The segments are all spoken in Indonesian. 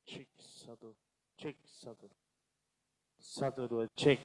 Cek satu, cek satu, satu dua cek.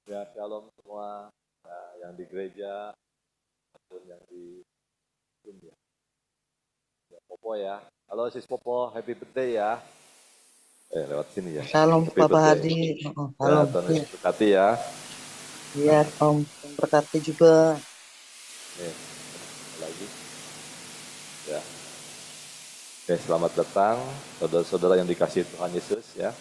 Ya, shalom semua yang di gereja dan yang di Zoom ya. Ya, Popo ya. Halo Sis Popo, happy birthday ya. Lewat sini ya. Shalom Happy Bapak birthday. Hadi. Ya, Halo. Tuhan Yesus berkati ya. Iya, Om. Berkati juga. Nih, lagi. Ya. Oke, selamat datang saudara-saudara yang dikasihi Tuhan Yesus ya.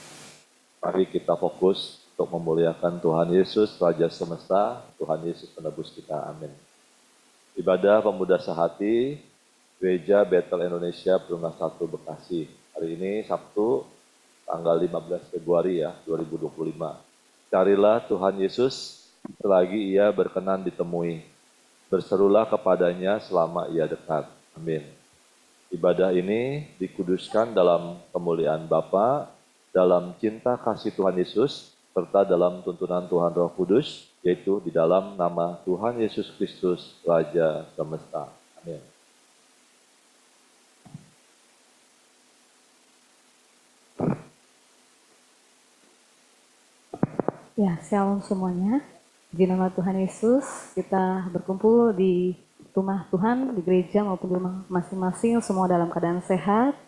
Mari kita fokus untuk memuliakan Tuhan Yesus, Raja Semesta, Tuhan Yesus penebus kita. Amin. Ibadah pemuda sehati, Gereja Bethel Indonesia Perumnas 1 Bekasi. Hari ini Sabtu, tanggal 15 Februari ya, 2025. Carilah Tuhan Yesus selagi ia berkenan ditemui. Berserulah kepadanya selama ia dekat. Amin. Ibadah ini dikuduskan dalam kemuliaan Bapa, dalam cinta kasih Tuhan Yesus, serta dalam tuntunan Tuhan Roh Kudus, yaitu di dalam nama Tuhan Yesus Kristus, Raja Semesta. Amin. Ya, shalom semuanya. Di nama Tuhan Yesus, kita berkumpul di rumah Tuhan, di gereja maupun di rumah masing-masing, semua dalam keadaan sehat.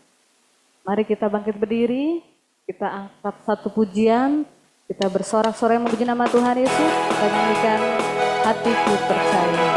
Mari kita bangkit berdiri, kita angkat satu pujian, kita bersorak-sorai memuji nama Tuhan Yesus, kita nyanyikan Hatiku Percaya.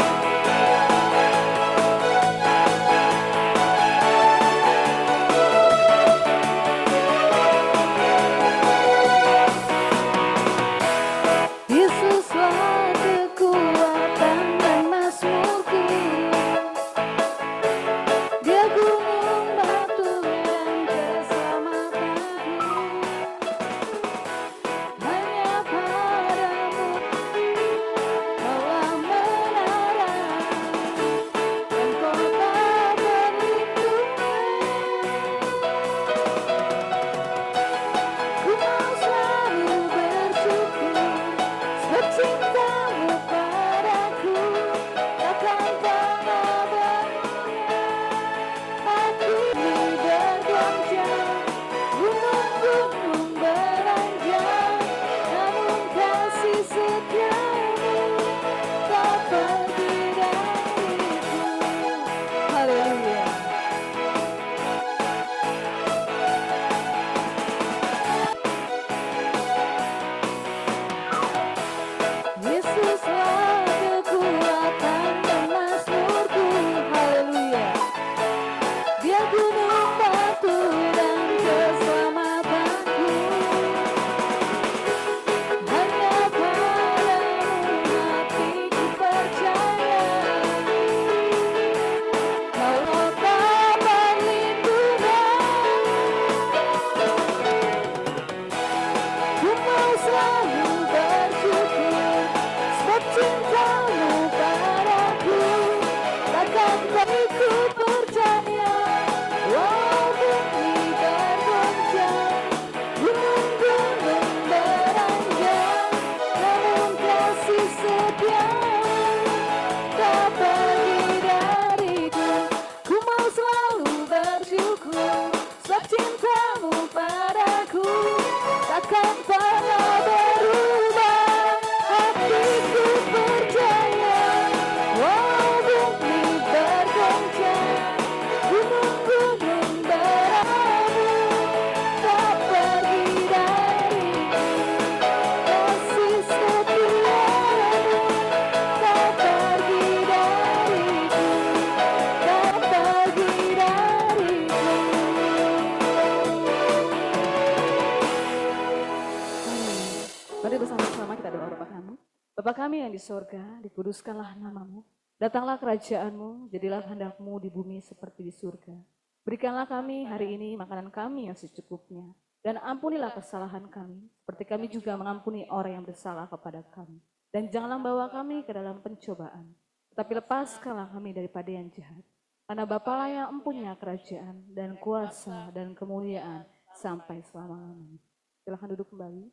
Mari bersama-sama kita doa Bapa kami. Bapa kami yang di sorga, dikuduskanlah namamu. Datanglah kerajaanmu, jadilah kehendak-Mu di bumi seperti di surga. Berikanlah kami hari ini makanan kami yang secukupnya. Dan ampunilah kesalahan kami, seperti kami juga mengampuni orang yang bersalah kepada kami. Dan janganlah bawa kami ke dalam pencobaan, tetapi lepaskanlah kami daripada yang jahat. Karena Bapalah yang empunya kerajaan dan kuasa dan kemuliaan sampai selama-lamanya. Silakan duduk kembali.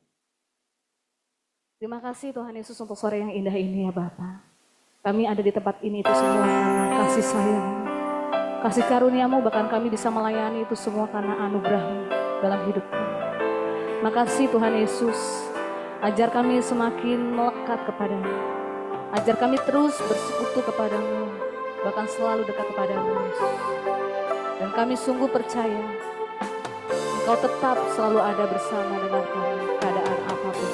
Terima kasih Tuhan Yesus untuk sore yang indah ini ya Bapa. Kami ada di tempat ini itu semua karena kasih sayang, kasih karunia-Mu, bahkan kami bisa melayani itu semua karena anugerah-Mu dalam hidup kami. Makasih Tuhan Yesus, ajar kami semakin melekat kepadamu. Ajar kami terus bersekutu kepadamu, bahkan selalu dekat kepadamu Yesus. Dan kami sungguh percaya, Engkau tetap selalu ada bersama dengan kami, keadaan apapun.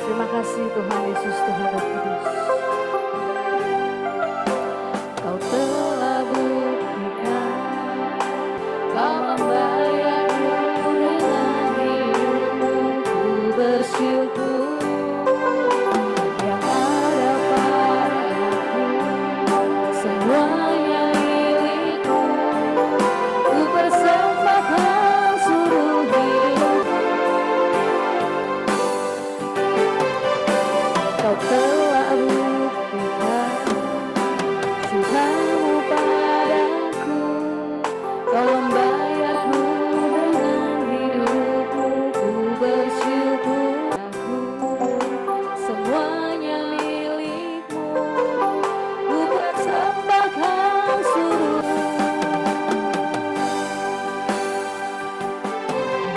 Terima kasih Tuhan Yesus, Tuhan Roh Kudus. Kau telah buktikan, Kau membayarku dengan hidupmu, ku bersyukur. Yang ada padaku, semuanya milikmu, ku persembahkan seluruh hidupku. Kau telah buktikan cinta-Mu padaku, Kau membayarku dengan hidupmu, ku bersyukur. Aku semuanya milikmu, ku persembahkan seluruh.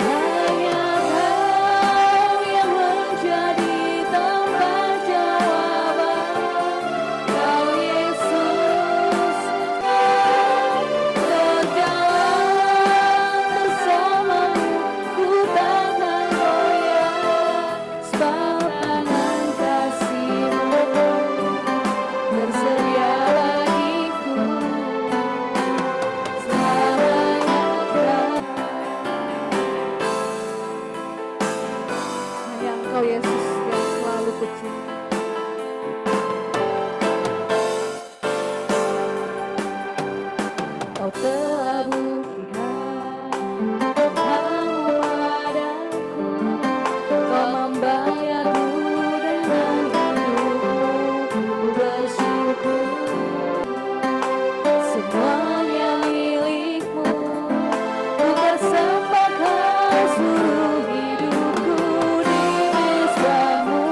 Hanya Kau yang menjadi tempat jawaban. Kau Yesus, berjalan bersamamu, ku takkan goyah. Sebab tangan kasih-Mu tersedia bagiku selamanya. Hanya Engkau Yesus yang selalu kucinta. Kau telah buktikan cinta-Mu padaku, Kau membayarku dengan hidupmu, ku bersyukur. Semuanya milikmu, ku persembahkan seluruh hidupku di mesra-Mu.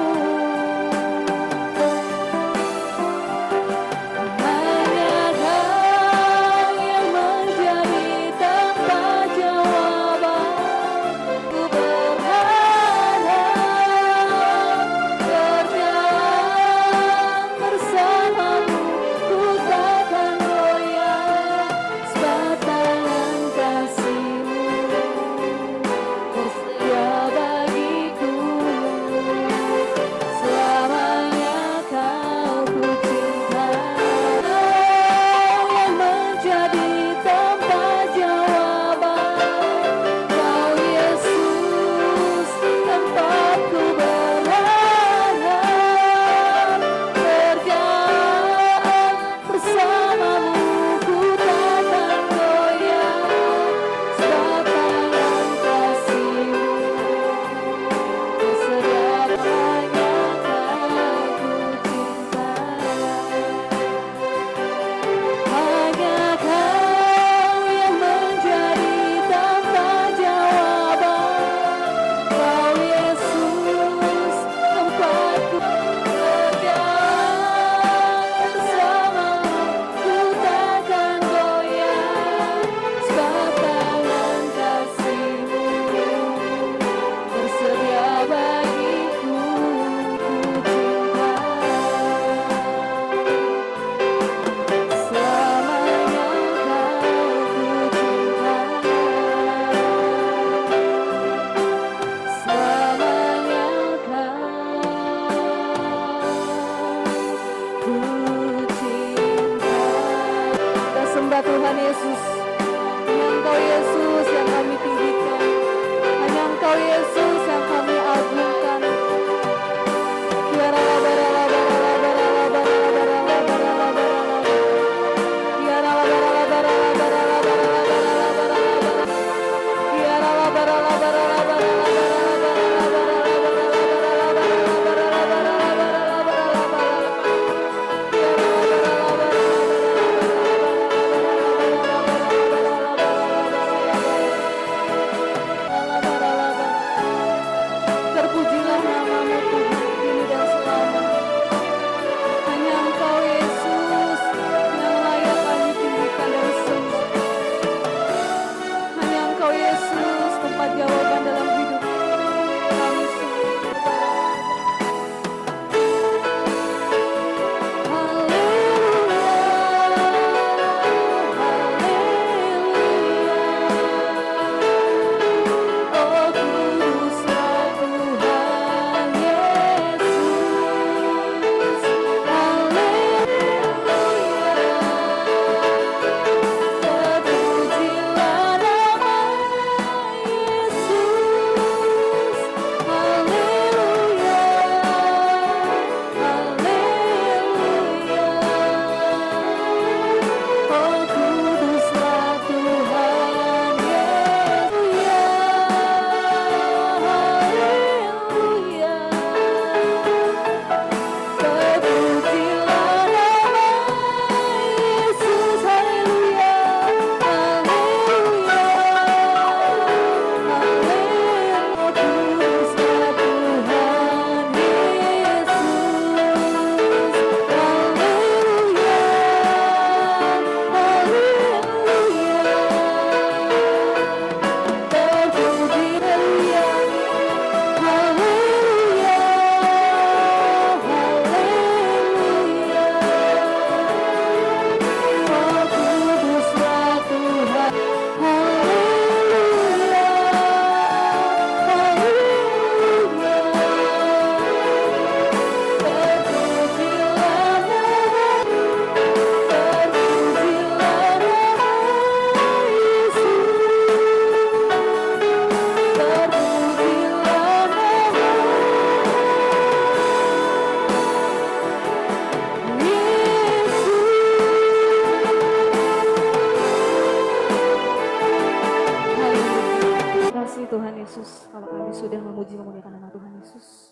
memuliakan nama Tuhan Yesus.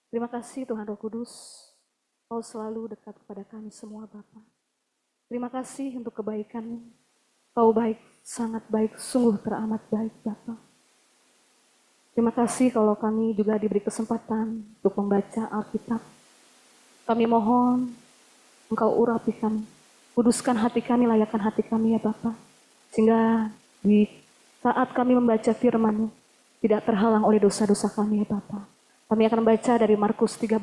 Terima kasih Tuhan Roh Kudus, Kau selalu dekat kepada kami semua Bapa. Terima kasih untuk kebaikan-Mu. Kau baik, sangat baik, sungguh teramat baik Bapa. Terima kasih kalau kami juga diberi kesempatan untuk membaca Alkitab. Kami mohon Engkau urapi kami, kuduskan hati kami, layakkan hati kami ya Bapa. Sehingga di saat kami membaca firman-Mu, tidak terhalang oleh dosa-dosa kami ya Bapa. Kami akan membaca dari Markus 13.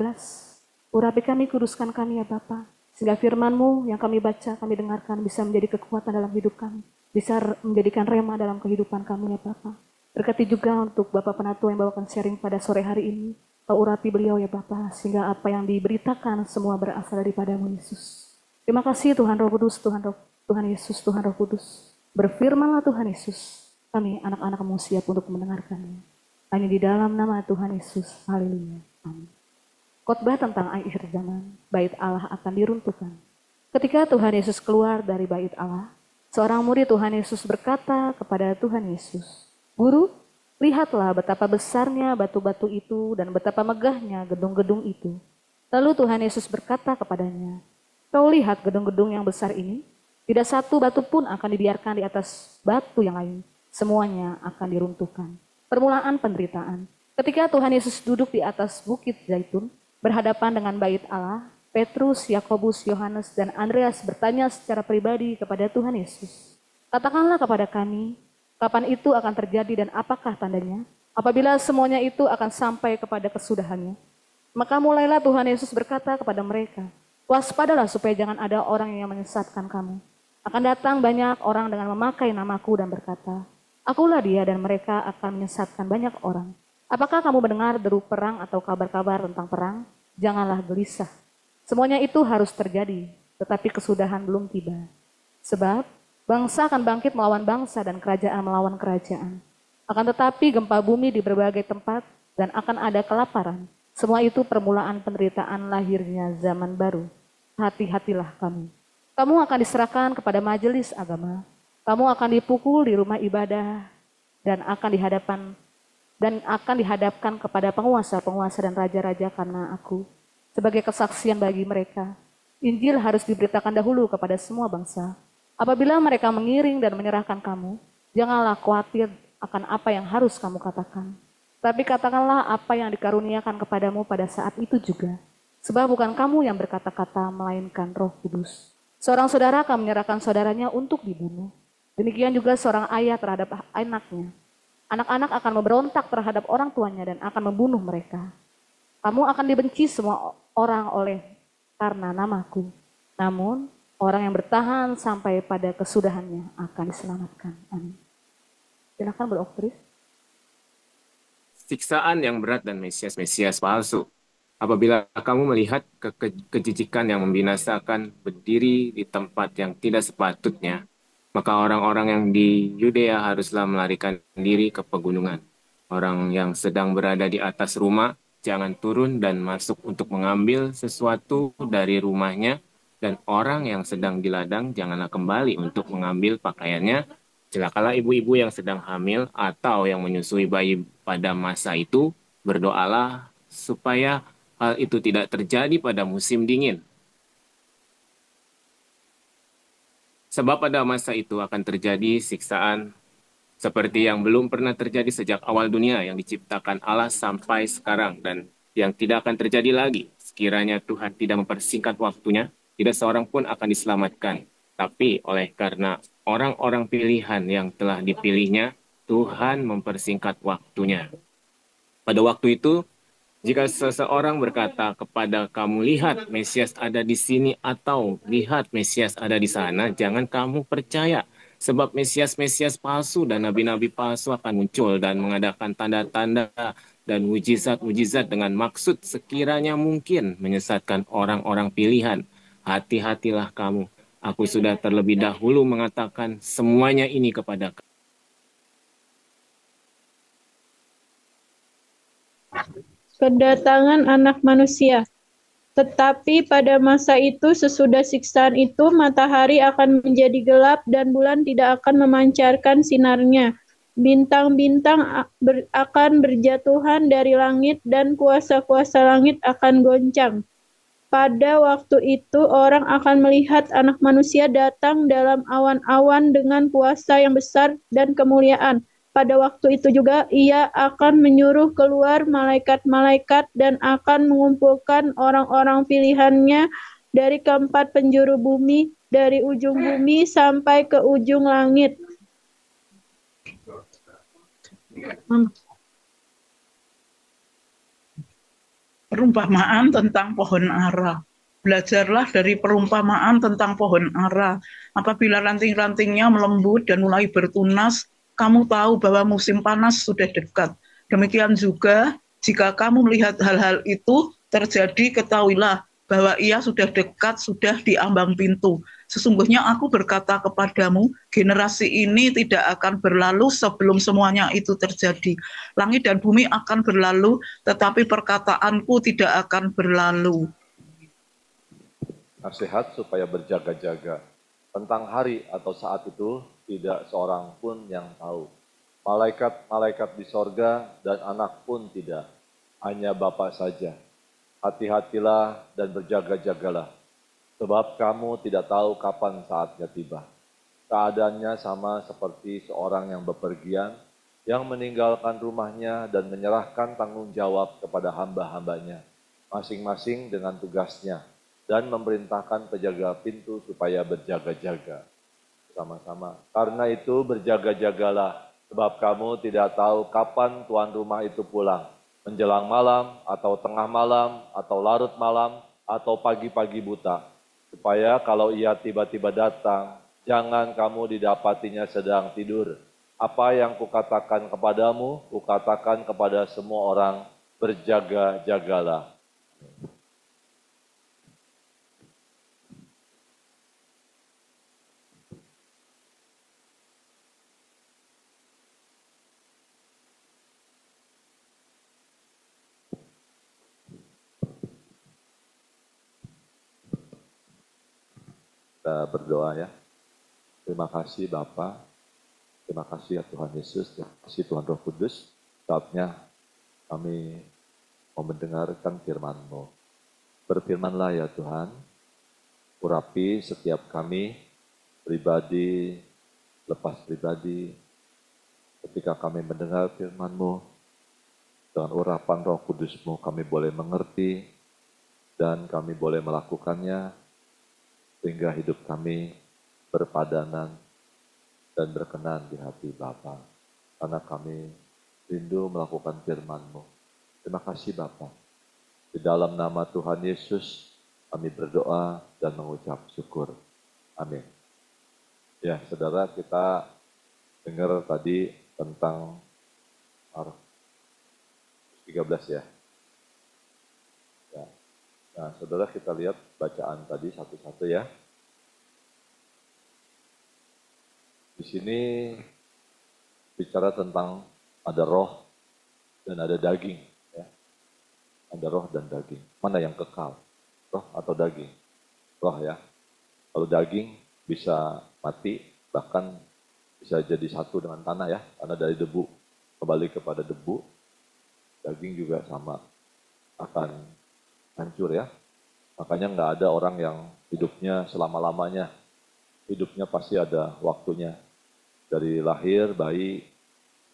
Urapi kami, kuduskan kami ya Bapa. Sehingga firman-Mu yang kami baca, kami dengarkan bisa menjadi kekuatan dalam hidup kami. Bisa menjadikan rema dalam kehidupan kami ya Bapa. Berkati juga untuk Bapak Penatua yang bawakan sharing pada sore hari ini. Kau urapi beliau ya Bapa. Sehingga apa yang diberitakan semua berasal daripada-Mu Yesus. Terima kasih Tuhan Roh Kudus, Tuhan Yesus, Tuhan Roh Kudus. Berfirmanlah Tuhan Yesus. Kami anak-anak-Mu siap untuk mendengarkannya. Hanya di dalam nama Tuhan Yesus. Haleluya. Amin. Khotbah tentang akhir zaman, bait Allah akan diruntuhkan. Ketika Tuhan Yesus keluar dari bait Allah, seorang murid Tuhan Yesus berkata kepada Tuhan Yesus, "Guru, lihatlah betapa besarnya batu-batu itu dan betapa megahnya gedung-gedung itu." Lalu Tuhan Yesus berkata kepadanya, "Kau lihat gedung-gedung yang besar ini? Tidak satu batu pun akan dibiarkan di atas batu yang lain. Semuanya akan diruntuhkan." Permulaan penderitaan. Ketika Tuhan Yesus duduk di atas bukit Zaitun, berhadapan dengan bait Allah, Petrus, Yakobus, Yohanes, dan Andreas bertanya secara pribadi kepada Tuhan Yesus, "Katakanlah kepada kami, kapan itu akan terjadi dan apakah tandanya? Apabila semuanya itu akan sampai kepada kesudahannya?" Maka mulailah Tuhan Yesus berkata kepada mereka, "Waspadalah supaya jangan ada orang yang menyesatkan kamu. Akan datang banyak orang dengan memakai namaku dan berkata, 'Akulah dia,' dan mereka akan menyesatkan banyak orang. Apakah kamu mendengar deru perang atau kabar-kabar tentang perang? Janganlah gelisah. Semuanya itu harus terjadi, tetapi kesudahan belum tiba. Sebab bangsa akan bangkit melawan bangsa dan kerajaan melawan kerajaan. Akan tetapi gempa bumi di berbagai tempat dan akan ada kelaparan. Semua itu permulaan penderitaan lahirnya zaman baru. Hati-hatilah kamu. Kamu akan diserahkan kepada majelis agama. Kamu akan dipukul di rumah ibadah dan akan dihadapkan kepada penguasa-penguasa dan raja-raja karena aku sebagai kesaksian bagi mereka. Injil harus diberitakan dahulu kepada semua bangsa. Apabila mereka mengiring dan menyerahkan kamu, janganlah khawatir akan apa yang harus kamu katakan. Tapi katakanlah apa yang dikaruniakan kepadamu pada saat itu juga. Sebab bukan kamu yang berkata-kata, melainkan Roh Kudus. Seorang saudara akan menyerahkan saudaranya untuk dibunuh. Demikian juga seorang ayah terhadap anaknya. Anak-anak akan memberontak terhadap orang tuanya dan akan membunuh mereka. Kamu akan dibenci semua orang karena namaku. Namun orang yang bertahan sampai pada kesudahannya akan diselamatkan. Amin. Silakan beroktris. Siksaan yang berat dan Mesias palsu. Apabila kamu melihat kejijikan yang membinasakan berdiri di tempat yang tidak sepatutnya, maka orang-orang yang di Yudea haruslah melarikan diri ke pegunungan. Orang yang sedang berada di atas rumah, jangan turun dan masuk untuk mengambil sesuatu dari rumahnya, dan orang yang sedang di ladang, janganlah kembali untuk mengambil pakaiannya. Celakalah ibu-ibu yang sedang hamil atau yang menyusui bayi pada masa itu, berdoalah supaya hal itu tidak terjadi pada musim dingin. Sebab pada masa itu akan terjadi siksaan seperti yang belum pernah terjadi sejak awal dunia yang diciptakan Allah sampai sekarang dan yang tidak akan terjadi lagi. Sekiranya Tuhan tidak mempersingkat waktunya, tidak seorang pun akan diselamatkan. Tapi oleh karena orang-orang pilihan yang telah dipilihnya, Tuhan mempersingkat waktunya. Pada waktu itu, jika seseorang berkata kepada kamu, lihat Mesias ada di sini atau lihat Mesias ada di sana, jangan kamu percaya. Sebab Mesias-Mesias palsu dan nabi-nabi palsu akan muncul dan mengadakan tanda-tanda dan mujizat-mujizat dengan maksud sekiranya mungkin menyesatkan orang-orang pilihan. Hati-hatilah kamu. Aku sudah terlebih dahulu mengatakan semuanya ini kepada kamu. Kedatangan Anak Manusia. Tetapi pada masa itu, sesudah siksaan itu, matahari akan menjadi gelap dan bulan tidak akan memancarkan sinarnya. Bintang-bintang akan berjatuhan dari langit dan kuasa-kuasa langit akan goncang. Pada waktu itu orang akan melihat Anak Manusia datang dalam awan-awan dengan kuasa yang besar dan kemuliaan. Pada waktu itu juga Ia akan menyuruh keluar malaikat-malaikat dan akan mengumpulkan orang-orang pilihannya dari keempat penjuru bumi, dari ujung bumi sampai ke ujung langit. Perumpamaan tentang pohon ara. Belajarlah dari perumpamaan tentang pohon ara. Apabila ranting-rantingnya melembut dan mulai bertunas, kamu tahu bahwa musim panas sudah dekat. Demikian juga, jika kamu melihat hal-hal itu terjadi, ketahuilah bahwa ia sudah dekat, sudah di ambang pintu. Sesungguhnya aku berkata kepadamu, generasi ini tidak akan berlalu sebelum semuanya itu terjadi. Langit dan bumi akan berlalu, tetapi perkataanku tidak akan berlalu. Nasihat supaya berjaga-jaga. Tentang hari atau saat itu, tidak seorang pun yang tahu. Malaikat-malaikat di sorga dan anak pun tidak. Hanya Bapa saja. Hati-hatilah dan berjaga-jagalah. Sebab kamu tidak tahu kapan saatnya tiba. Keadaannya sama seperti seorang yang bepergian, yang meninggalkan rumahnya dan menyerahkan tanggung jawab kepada hamba-hambanya, masing-masing dengan tugasnya, dan memerintahkan penjaga pintu supaya berjaga-jaga. Sama-sama. Karena itu berjaga-jagalah, sebab kamu tidak tahu kapan tuan rumah itu pulang. Menjelang malam, atau tengah malam, atau larut malam, atau pagi-pagi buta. Supaya kalau ia tiba-tiba datang, jangan kamu didapatinya sedang tidur. Apa yang kukatakan kepadamu, kukatakan kepada semua orang, berjaga-jagalah. Kita berdoa ya. Terima kasih Bapa, terima kasih ya Tuhan Yesus, terima kasih Tuhan Roh Kudus. Saatnya kami mau mendengarkan firman-Mu. Berfirmanlah ya Tuhan, urapi setiap kami, pribadi, lepas pribadi, ketika kami mendengar firman-Mu, dengan urapan Roh Kudus-Mu kami boleh mengerti, dan kami boleh melakukannya, sehingga hidup kami berpadanan dan berkenan di hati Bapa. Karena kami rindu melakukan firman-Mu. Terima kasih Bapa. Di dalam nama Tuhan Yesus, kami berdoa dan mengucap syukur. Amin. Ya, saudara, kita dengar tadi tentang 13 ya. Nah, saudara, kita lihat bacaan tadi satu-satu ya. Di sini bicara tentang ada roh dan ada daging. Ya. Ada roh dan daging. Mana yang kekal? Roh atau daging? Roh ya. Kalau daging bisa mati, bahkan bisa jadi satu dengan tanah ya. Karena dari debu, kembali kepada debu. Daging juga sama, akan hancur ya. Makanya nggak ada orang yang hidupnya selama-lamanya. Hidupnya pasti ada waktunya. Dari lahir, bayi,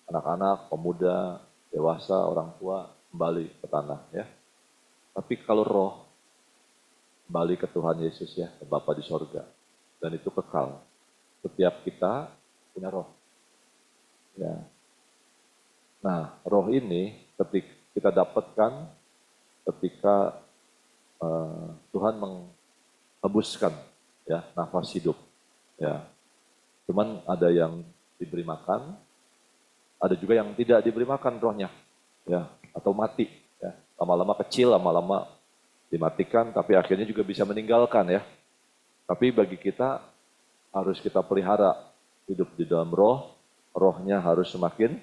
anak-anak, pemuda, dewasa, orang tua, kembali ke tanah ya. Tapi kalau roh, kembali ke Tuhan Yesus ya, ke Bapa di sorga. Dan itu kekal. Setiap kita punya roh. Ya. Nah, roh ini ketika kita dapatkan ketika Tuhan menghembuskan ya nafas hidup ya. Cuman ada yang diberi makan, ada juga yang tidak diberi makan rohnya ya, atau mati ya. Lama-lama kecil, lama-lama dimatikan, tapi akhirnya juga bisa meninggalkan ya. Tapi bagi kita harus kita pelihara hidup di dalam roh, rohnya harus semakin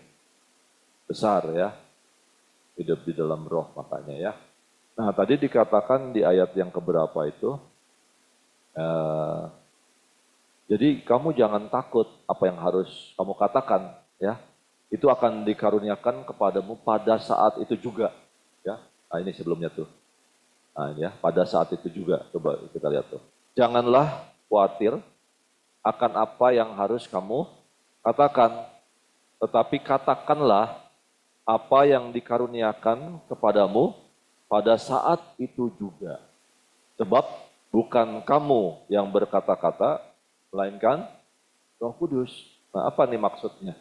besar ya. Hidup di dalam roh makanya ya. Nah, tadi dikatakan di ayat yang keberapa itu, jadi kamu jangan takut apa yang harus kamu katakan, ya. itu akan dikaruniakan kepadamu pada saat itu juga. Ya, nah ini sebelumnya tuh. Nah ini ya, pada saat itu juga. Coba kita lihat tuh. Janganlah khawatir akan apa yang harus kamu katakan, tetapi katakanlah apa yang dikaruniakan kepadamu pada saat itu juga. Sebab bukan kamu yang berkata-kata, melainkan Roh Kudus. Nah, apa nih maksudnya?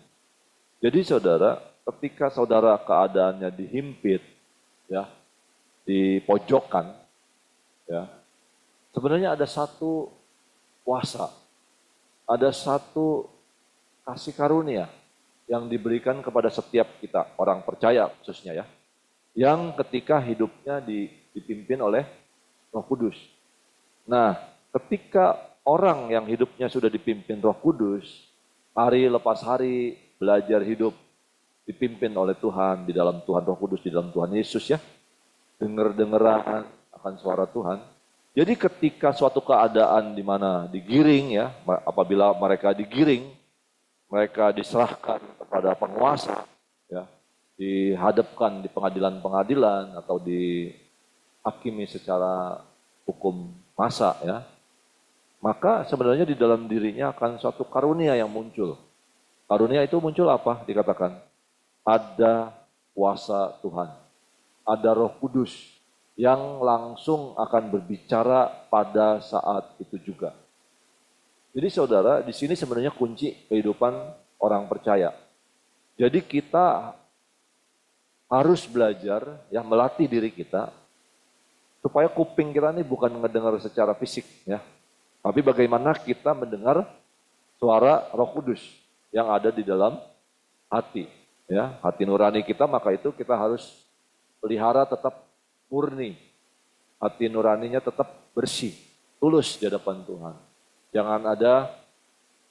Jadi saudara, ketika saudara keadaannya dihimpit, ya, di pojokan, ya, sebenarnya ada satu kuasa, ada satu kasih karunia yang diberikan kepada setiap kita, orang percaya khususnya ya, yang ketika hidupnya dipimpin oleh Roh Kudus. Nah, ketika orang yang hidupnya sudah dipimpin Roh Kudus, hari lepas hari belajar hidup dipimpin oleh Tuhan, di dalam Tuhan Roh Kudus, di dalam Tuhan Yesus ya, dengar-dengaran akan suara Tuhan. Jadi ketika suatu keadaan di mana digiring ya, apabila mereka digiring, mereka diserahkan kepada penguasa, ya, dihadapkan di pengadilan-pengadilan atau dihakimi secara hukum massa ya, maka sebenarnya di dalam dirinya akan suatu karunia yang muncul. Karunia itu muncul apa? Dikatakan ada kuasa Tuhan, ada Roh Kudus yang langsung akan berbicara pada saat itu juga. Jadi saudara, di sini sebenarnya kunci kehidupan orang percaya. Jadi kita harus belajar ya, melatih diri kita supaya kuping kita ini bukan mendengar secara fisik ya, tapi bagaimana kita mendengar suara Roh Kudus yang ada di dalam hati ya, hati nurani kita. Maka itu kita harus pelihara tetap murni, hati nuraninya tetap bersih, tulus di hadapan Tuhan. Jangan ada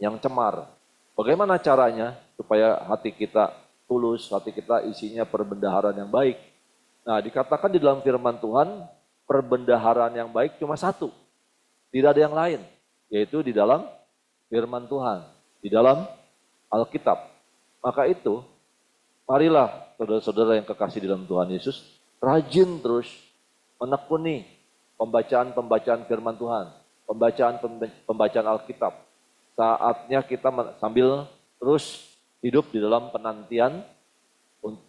yang cemar. Bagaimana caranya supaya hati kita tulus, hati kita isinya perbendaharaan yang baik? Nah, dikatakan di dalam firman Tuhan, perbendaharaan yang baik cuma satu. Tidak ada yang lain, yaitu di dalam firman Tuhan, di dalam Alkitab. Maka itu, marilah saudara-saudara yang kekasih di dalam Tuhan Yesus, rajin terus menekuni pembacaan-pembacaan firman Tuhan, pembacaan Alkitab. Saatnya kita sambil terus hidup di dalam penantian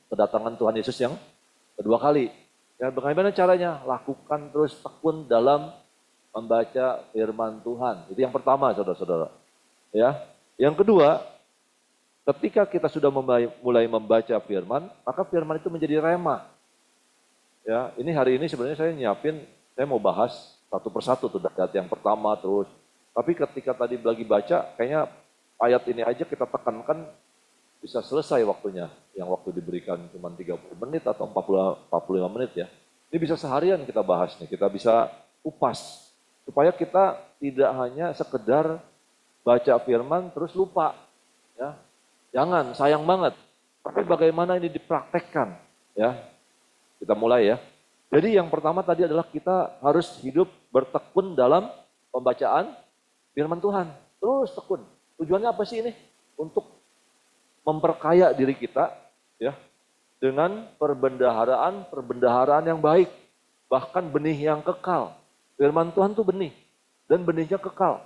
kedatangan Tuhan Yesus yang kedua kali. Ya, bagaimana caranya? Lakukan terus tekun dalam membaca firman Tuhan. Itu yang pertama, saudara-saudara. Ya, yang kedua, ketika kita sudah mulai membaca firman, maka firman itu menjadi rema. Ya, ini hari ini sebenarnya saya mau bahas satu persatu tuh ayat yang pertama terus. Tapi ketika tadi lagi baca, kayaknya ayat ini aja kita tekankan bisa selesai waktunya. Yang waktu diberikan cuma 30 menit atau 45 menit ya. Ini bisa seharian kita bahas nih, kita bisa kupas. Supaya kita tidak hanya sekedar baca firman terus lupa. Ya. Jangan, sayang banget. Tapi bagaimana ini dipraktekkan? Ya. Kita mulai ya. Jadi yang pertama tadi adalah kita harus hidup bertekun dalam pembacaan firman Tuhan. Terus tekun. Tujuannya apa sih ini? Untuk memperkaya diri kita ya, dengan perbendaharaan yang baik. Bahkan benih yang kekal. Firman Tuhan itu benih. Dan benihnya kekal.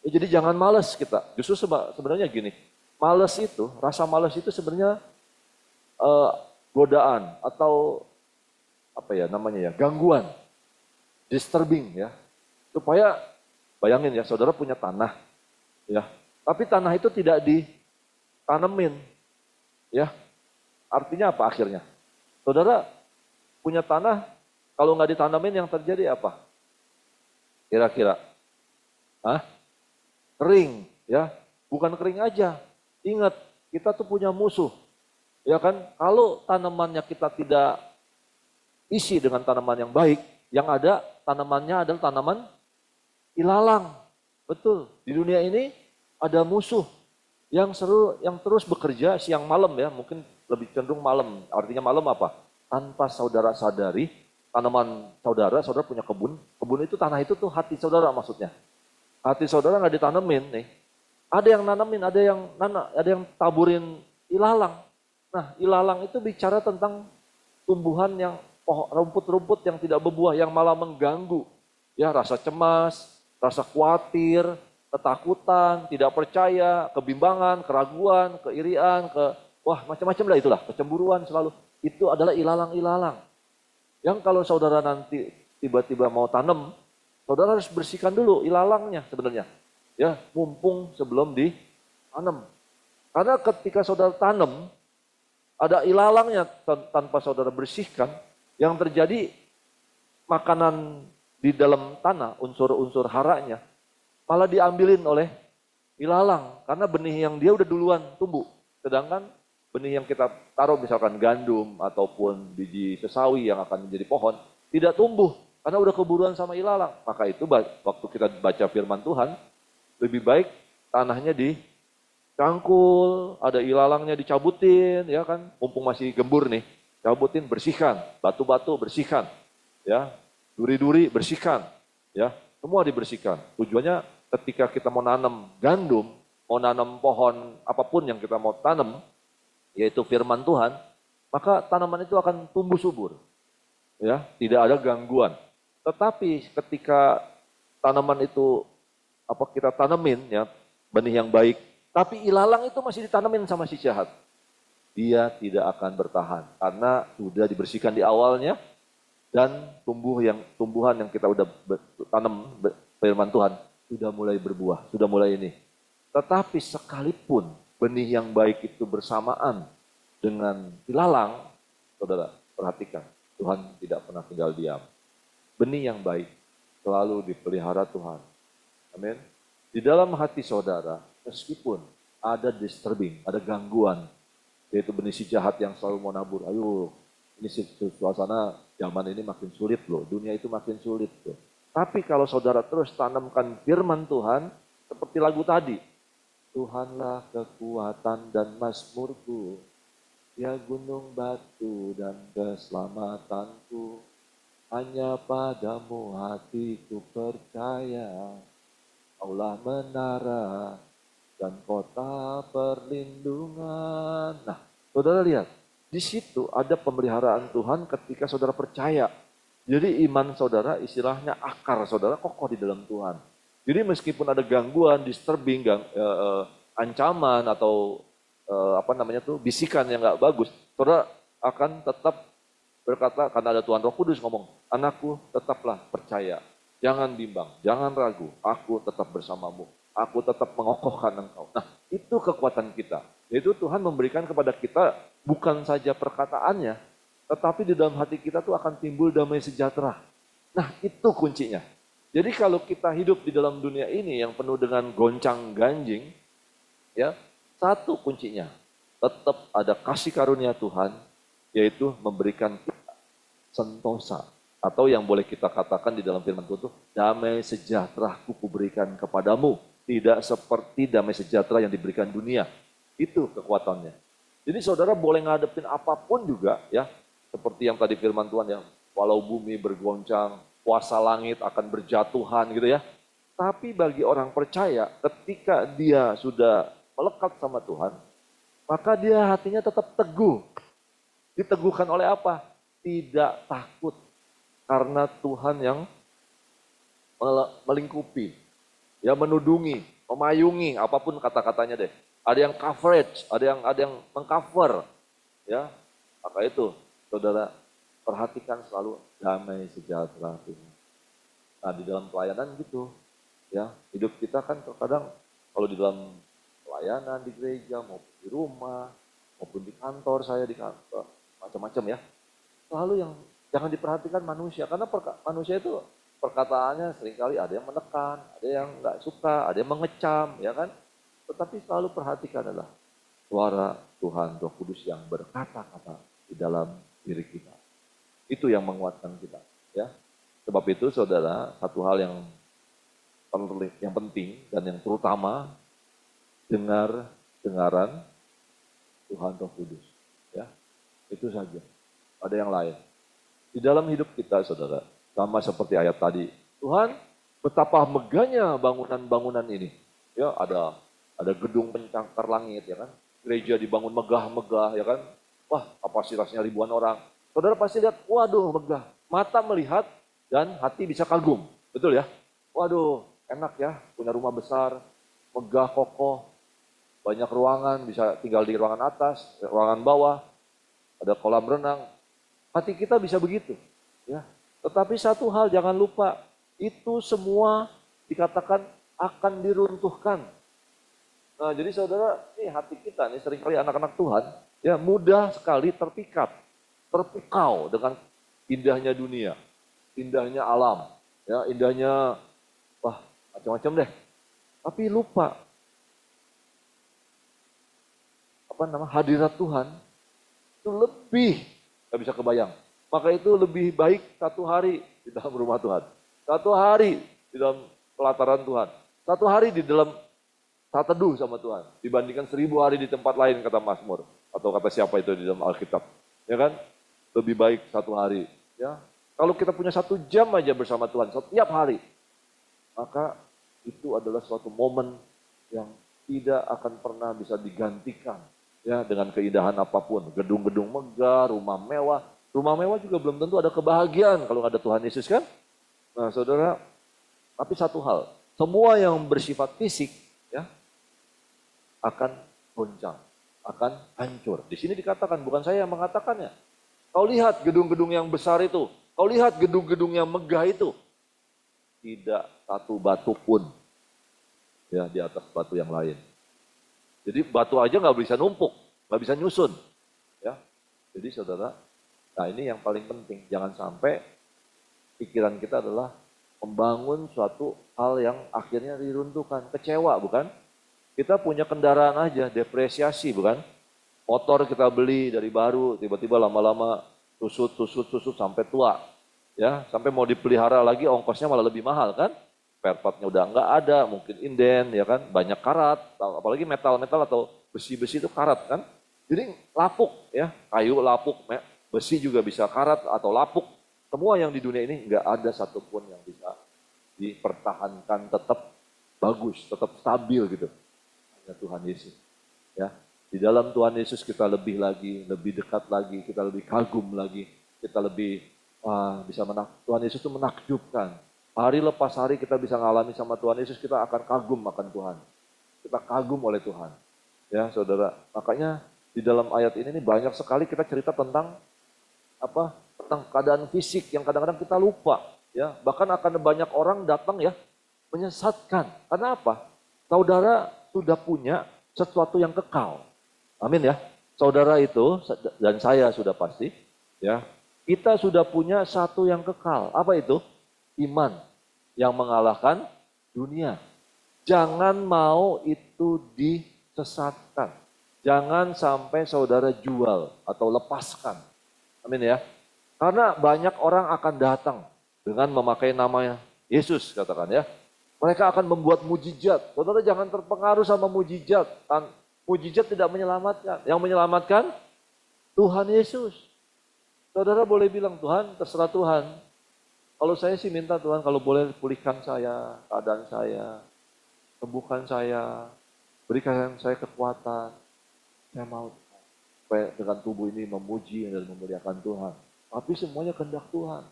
Ya, jadi jangan malas kita. Justru sebenarnya gini. Malas itu, rasa malas itu sebenarnya godaan atau apa ya namanya ya, gangguan, disturbing ya. Supaya bayangin ya, saudara punya tanah ya, tapi tanah itu tidak ditanemin ya. Artinya apa akhirnya? Saudara punya tanah, kalau nggak ditanemin yang terjadi apa? Kira-kira? Kering ya. Bukan kering aja. Ingat, kita tuh punya musuh. Ya kan? Kalau tanamannya kita tidak isi dengan tanaman yang baik, yang ada tanamannya adalah tanaman ilalang. Betul. Di dunia ini ada musuh yang terus bekerja siang malam ya, mungkin lebih cenderung malam. Artinya malam apa? Tanpa saudara sadari, tanaman saudara punya kebun. Kebun itu, tanah itu tuh hati saudara maksudnya. Hati saudara nggak ditanemin nih. Ada yang nanemin, ada yang taburin ilalang. Nah, ilalang itu bicara tentang tumbuhan yang rumput-rumput yang tidak berbuah, yang malah mengganggu. Ya, rasa cemas, rasa khawatir, ketakutan, tidak percaya, kebimbangan, keraguan, keirian, wah macam-macam lah itulah, kecemburuan selalu. Itu adalah ilalang-ilalang. Yang kalau saudara nanti tiba-tiba mau tanam, saudara harus bersihkan dulu ilalangnya sebenarnya. Ya, mumpung sebelum ditanam. Karena ketika saudara tanam, ada ilalangnya tanpa saudara bersihkan, yang terjadi makanan di dalam tanah, unsur-unsur haranya, malah diambilin oleh ilalang. Karena benih yang dia udah duluan tumbuh. Sedangkan benih yang kita taruh misalkan gandum ataupun biji sesawi yang akan menjadi pohon, tidak tumbuh. Karena udah keburuan sama ilalang. Maka itu waktu kita baca firman Tuhan, lebih baik tanahnya dicangkul, ada ilalangnya dicabutin, ya kan, mumpung masih gembur nih, cabutin, bersihkan, batu-batu bersihkan, ya, duri-duri bersihkan, ya, semua dibersihkan. Tujuannya ketika kita mau nanam gandum, mau nanam pohon apapun yang kita mau tanam, yaitu firman Tuhan, maka tanaman itu akan tumbuh subur, ya, tidak ada gangguan. Tetapi ketika tanaman itu kita tanemin, ya, benih yang baik, tapi ilalang itu masih ditanemin sama si jahat, dia tidak akan bertahan karena sudah dibersihkan di awalnya dan tumbuhan yang kita udah tanam firman Tuhan sudah mulai berbuah, sudah mulai ini. Tetapi sekalipun benih yang baik itu bersamaan dengan ilalang, saudara perhatikan, Tuhan tidak pernah tinggal diam. Benih yang baik selalu dipelihara Tuhan. Amin. Di dalam hati saudara, meskipun ada disturbing, ada gangguan, yaitu benih si jahat yang selalu mau nabur. Ayo, ini suasana zaman ini makin sulit loh, dunia itu makin sulit loh. Tapi kalau saudara terus tanamkan firman Tuhan, seperti lagu tadi, Tuhanlah kekuatan dan mazmurku, ya gunung batu dan keselamatanku, hanya padamu hatiku percaya. Allah menara dan kota perlindungan. Nah, saudara lihat, di situ ada pemeliharaan Tuhan ketika saudara percaya. Jadi iman saudara, istilahnya akar saudara kokoh di dalam Tuhan. Jadi meskipun ada gangguan, disturbing, ancaman atau bisikan yang nggak bagus, saudara akan tetap berkata, karena ada Tuhan Roh Kudus ngomong, anakku tetaplah percaya. Jangan bimbang, jangan ragu, aku tetap bersamamu, aku tetap mengokohkan engkau. Nah, itu kekuatan kita. Yaitu Tuhan memberikan kepada kita bukan saja perkataannya, tetapi di dalam hati kita tuh akan timbul damai sejahtera. Nah, itu kuncinya. Jadi kalau kita hidup di dalam dunia ini yang penuh dengan goncang ganjing, ya, satu kuncinya, tetap ada kasih karunia Tuhan, yaitu memberikan kita sentosa. Atau yang boleh kita katakan di dalam firman Tuhan itu, damai sejahtera ku berikan kepadamu. Tidak seperti damai sejahtera yang diberikan dunia. Itu kekuatannya. Jadi saudara boleh ngadepin apapun juga, ya. Seperti yang tadi firman Tuhan, ya. Walau bumi bergoncang, kuasa langit akan berjatuhan gitu ya. Tapi bagi orang percaya, ketika dia sudah melekat sama Tuhan, maka dia hatinya tetap teguh. Diteguhkan oleh apa? Tidak takut. Karena Tuhan yang melingkupi, ya, menudungi, memayungi, apapun kata-katanya deh. Ada yang coverage, ada yang mengcover, ya. Maka itu, saudara perhatikan selalu damai sejahtera Tuhan. Nah, di dalam pelayanan gitu, ya, hidup kita kan terkadang kalau di dalam pelayanan di gereja maupun di rumah maupun di kantor, saya di kantor macam-macam ya, selalu yang jangan diperhatikan manusia, karena manusia itu perkataannya seringkali ada yang menekan, ada yang nggak suka, ada yang mengecam, ya kan? Tetapi selalu perhatikan adalah suara Tuhan Roh Kudus yang berkata-kata di dalam diri kita. Itu yang menguatkan kita, ya. Sebab itu, saudara, satu hal yang penting dan yang terutama, dengaran Tuhan Roh Kudus, ya. Itu saja. Ada yang lain. Di dalam hidup kita, saudara, sama seperti ayat tadi, Tuhan, betapa megahnya bangunan-bangunan ini. Ya, ada gedung pencakar langit, ya kan? Gereja dibangun megah-megah, ya kan? wah kapasitasnya ribuan orang. Saudara pasti lihat, waduh megah. Mata melihat dan hati bisa kagum. Betul ya? Waduh enak ya, punya rumah besar, megah, kokoh, banyak ruangan, bisa tinggal di ruangan atas, ruangan bawah, ada kolam renang. Hati kita bisa begitu. Ya. Tetapi satu hal jangan lupa, itu semua dikatakan akan diruntuhkan. Nah jadi saudara, ini hati kita nih seringkali anak-anak Tuhan, ya mudah sekali terpukau dengan indahnya dunia, indahnya alam, ya indahnya, wah macam-macam deh. Tapi lupa, hadirat Tuhan itu lebih, gak bisa kebayang. Maka itu lebih baik 1 hari di dalam rumah Tuhan, 1 hari di dalam pelataran Tuhan, 1 hari di dalam saat teduh sama Tuhan, dibandingkan 1000 hari di tempat lain, kata Mazmur, atau kata siapa itu di dalam Alkitab, ya kan? Lebih baik 1 hari, ya. Kalau kita punya 1 jam aja bersama Tuhan setiap hari, maka itu adalah suatu momen yang tidak akan pernah bisa digantikan, ya, dengan keindahan apapun. Gedung-gedung megah, rumah mewah juga belum tentu ada kebahagiaan kalau nggak ada Tuhan Yesus kan? Nah, saudara, tapi satu hal, semua yang bersifat fisik, ya, akan goncang, akan hancur. Di sini dikatakan, bukan saya yang mengatakannya. Kau lihat gedung-gedung yang besar itu, kau lihat gedung-gedung yang megah itu, tidak satu batu pun, ya, di atas batu yang lain. Jadi batu aja nggak bisa numpuk, nggak bisa nyusun, ya. Jadi saudara, nah ini yang paling penting, jangan sampai pikiran kita adalah membangun suatu hal yang akhirnya diruntuhkan, kecewa, bukan? Kita punya kendaraan aja, depresiasi, bukan? Motor kita beli dari baru, tiba-tiba lama-lama susut sampai tua, ya, sampai mau dipelihara lagi ongkosnya malah lebih mahal kan? Spare partnya udah nggak ada, mungkin inden, ya kan? Banyak karat, apalagi metal-metal atau besi-besi itu karat kan? Jadi lapuk, ya, kayu lapuk, besi juga bisa karat atau lapuk. Semua yang di dunia ini nggak ada satupun yang bisa dipertahankan tetap bagus, tetap stabil gitu. Hanya Tuhan Yesus, ya. Di dalam Tuhan Yesus kita lebih lagi, lebih dekat lagi, kita lebih kagum lagi, kita lebih bisa Tuhan Yesus itu menakjubkan. Hari lepas hari kita bisa ngalami sama Tuhan Yesus, kita akan kagum akan Tuhan. Kita kagum oleh Tuhan. Ya, saudara. Makanya di dalam ayat ini nih banyak sekali kita cerita tentang tentang keadaan fisik yang kadang-kadang kita lupa, ya. Bahkan akan banyak orang datang, ya, menyesatkan. Karena apa? Saudara sudah punya sesuatu yang kekal. Amin, ya. Saudara itu dan saya sudah pasti, ya. Kita sudah punya satu yang kekal. Apa itu? Iman yang mengalahkan dunia. Jangan mau itu disesatkan. Jangan sampai saudara jual atau lepaskan. Amin, ya. Karena banyak orang akan datang dengan memakai nama Yesus, katakan, ya. Mereka akan membuat mujizat. Saudara jangan terpengaruh sama mujizat. Mujizat tidak menyelamatkan. Yang menyelamatkan Tuhan Yesus. Saudara boleh bilang, Tuhan, terserah Tuhan. Kalau saya sih minta Tuhan, kalau boleh pulihkan saya, keadaan saya, sembuhkan saya, berikan saya kekuatan. Saya mau supaya dengan tubuh ini memuji dan memuliakan Tuhan. Tapi semuanya kehendak Tuhan.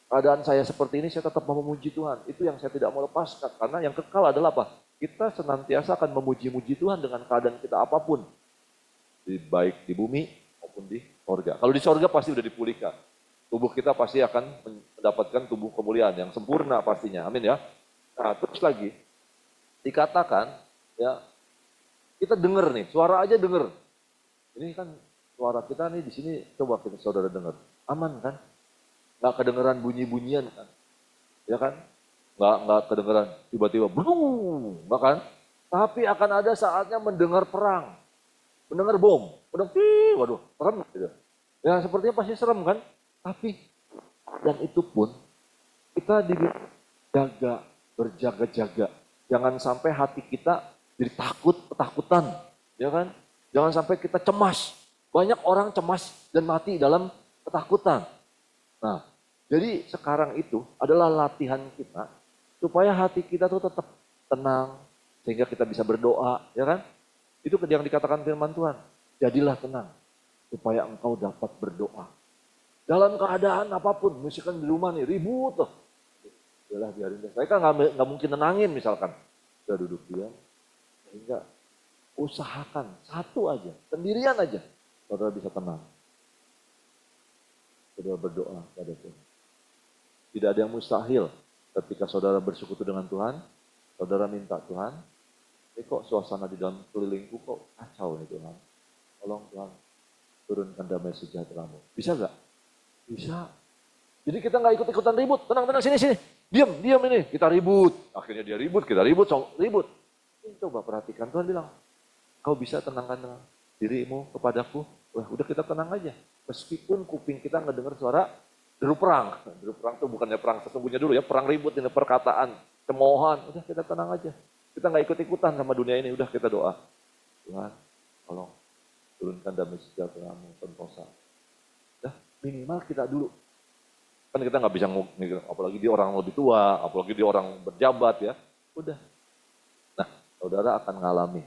Keadaan saya seperti ini, saya tetap mau memuji Tuhan. Itu yang saya tidak mau lepaskan. Karena yang kekal adalah apa? Kita senantiasa akan memuji-muji Tuhan dengan keadaan kita apapun. Baik di bumi maupun di sorga. Kalau di sorga pasti udah dipulihkan. Tubuh kita pasti akan mendapatkan tubuh kemuliaan yang sempurna pastinya. Amin, ya. Nah, terus lagi dikatakan, ya, kita dengar nih, suara aja dengar. Ini kan suara kita nih di sini, coba kita saudara dengar. Aman kan? Nggak kedengeran bunyi-bunyian kan? Ya kan? Nggak kedengeran tiba-tiba, nggak kan? Tapi akan ada saatnya mendengar perang, mendengar bom, waduh, serem gitu. Ya sepertinya pasti serem kan? Tapi dan itu pun kita dijaga, berjaga-jaga. Jangan sampai hati kita jadi ketakutan, ya kan? Jangan sampai kita cemas. Banyak orang cemas dan mati dalam ketakutan. Nah, jadi sekarang itu adalah latihan kita supaya hati kita tuh tetap tenang, sehingga kita bisa berdoa, ya kan? Itu yang dikatakan firman Tuhan, jadilah tenang. supaya engkau dapat berdoa. Dalam keadaan apapun, misalkan di rumah nih ribut loh. Yalah biarin deh. Saya kan nggak mungkin nenangin misalkan. Udah duduk diam, sehingga usahakan satu aja, sendirian aja, saudara bisa tenang. Saudara berdoa pada Tuhan. Tidak ada yang mustahil ketika saudara bersekutu dengan Tuhan, saudara minta Tuhan, kok suasana di dalam kelilingku kok kacau nih Tuhan. Tolong Tuhan, turunkan damai sejahtera-Mu. Bisa nggak? Bisa. Jadi kita nggak ikut-ikutan ribut. Tenang, sini. Diam ini. Kita ribut. Akhirnya dia ribut, kita ribut. Coba perhatikan, Tuhan bilang, kau bisa tenangkan dirimu kepadaku. Wah, udah kita tenang aja. Meskipun kuping kita nggak dengar suara deru perang. Deru perang itu bukannya perang sesungguhnya dulu ya. Perang ribut ini, perkataan, cemoohan. Udah kita tenang aja. Kita nggak ikut-ikutan sama dunia ini. Udah kita doa. Tuhan, tolong turunkan damai sejahtera-Mu, sentosa. Udah, minimal kita dulu. Kan kita nggak bisa ngomong, apalagi dia orang lebih tua, apalagi dia orang berjabat ya. Udah. Nah, saudara akan ngalami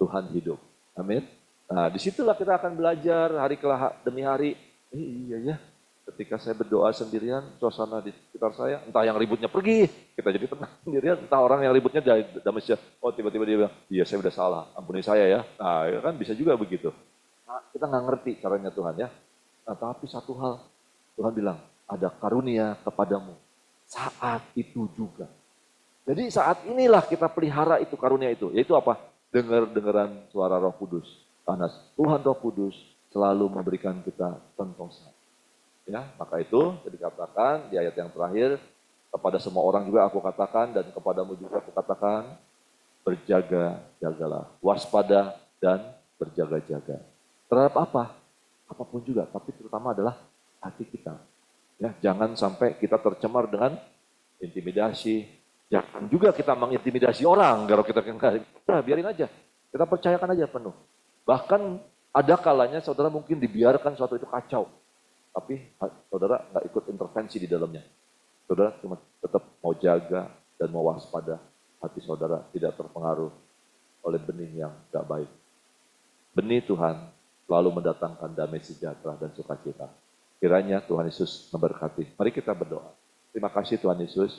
Tuhan hidup. Amin. Nah, disitulah kita akan belajar hari demi hari. Iya ya, ketika saya berdoa sendirian, suasana di sekitar saya, entah yang ributnya pergi, kita jadi tenang sendirian, entah orang yang ributnya damai sejahtera. Oh tiba-tiba dia bilang, iya saya udah salah, ampuni saya ya. Nah ya kan bisa juga begitu. Nah, kita nggak ngerti caranya Tuhan ya. Nah tapi satu hal, Tuhan bilang, ada karunia kepadamu saat itu juga. Jadi saat inilah kita pelihara itu karunia itu. Yaitu apa? Dengar-dengaran suara Roh Kudus. Karena Tuhan Roh Kudus selalu memberikan kita sentosa. Ya, maka itu dikatakan di ayat yang terakhir, kepada semua orang juga aku katakan dan kepadamu juga aku katakan, berjaga-jagalah, waspada dan berjaga-jaga. Terhadap apa? Apapun juga, tapi terutama adalah hati kita. Ya, jangan sampai kita tercemar dengan intimidasi. Jangan juga kita mengintimidasi orang. Kalau kita biarin aja. Kita percayakan aja penuh. Bahkan ada kalanya saudara mungkin dibiarkan suatu itu kacau. Tapi saudara nggak ikut intervensi di dalamnya. Saudara cuma tetap mau jaga dan mau waspada. Hati saudara tidak terpengaruh oleh benih yang nggak baik. Benih Tuhan lalu mendatangkan damai sejahtera dan sukacita. Kiranya Tuhan Yesus memberkati. Mari kita berdoa. Terima kasih Tuhan Yesus.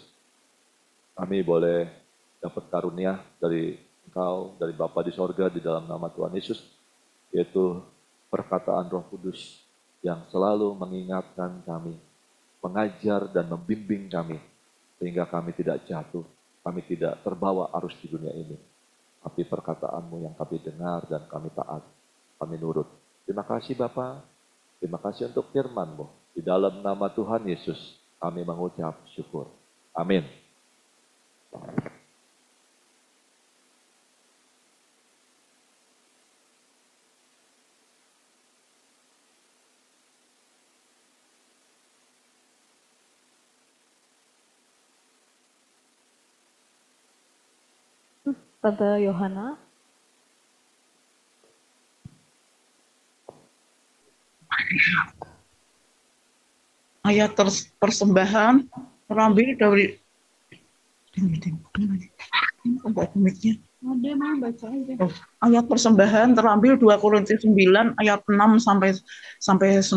Kami boleh dapat karunia dari Engkau, dari Bapa di sorga di dalam nama Tuhan Yesus. Yaitu perkataan Roh Kudus yang selalu mengingatkan kami, mengajar dan membimbing kami. Sehingga kami tidak jatuh, kami tidak terbawa arus di dunia ini. Tapi perkataanmu yang kami dengar dan kami taat, kami nurut. Terima kasih Bapa. Terima kasih untuk firman-Mu. Di dalam nama Tuhan Yesus, kami mengucap syukur. Amin. Tante Yohana. Ayat persembahan terambil dari ayat persembahan terambil 2 Korintus 9 ayat 6 sampai 9.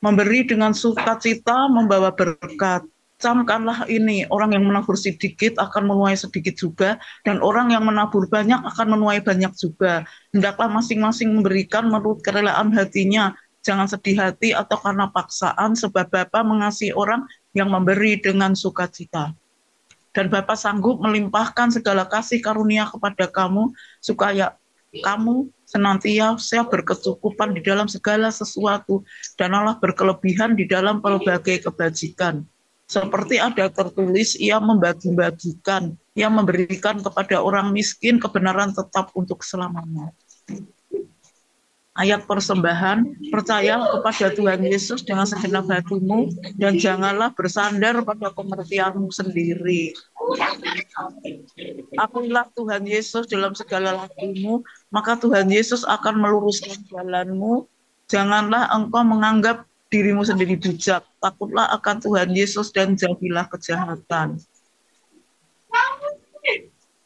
Memberi dengan sukacita membawa berkat. Camkanlah ini, orang yang menabur sedikit akan menuai sedikit juga, dan orang yang menabur banyak akan menuai banyak juga. Hendaklah masing-masing memberikan menurut kerelaan hatinya, jangan sedih hati atau karena paksaan, sebab Bapa mengasihi orang yang memberi dengan sukacita. Dan Bapa sanggup melimpahkan segala kasih karunia kepada kamu, supaya kamu senantiasa berkecukupan di dalam segala sesuatu, dan Allah berkelebihan di dalam pelbagai kebajikan. Seperti ada tertulis, ia membagi-bagikan, ia memberikan kepada orang miskin kebenaran tetap untuk selamanya. Ayat persembahan, percayalah kepada Tuhan Yesus dengan segenap hatimu, dan janganlah bersandar pada pengertianmu sendiri. Akuilah Tuhan Yesus dalam segala lakumu, maka Tuhan Yesus akan meluruskan jalanmu. Janganlah engkau menganggap dirimu sendiri bijak, takutlah akan Tuhan Yesus dan jauhilah kejahatan.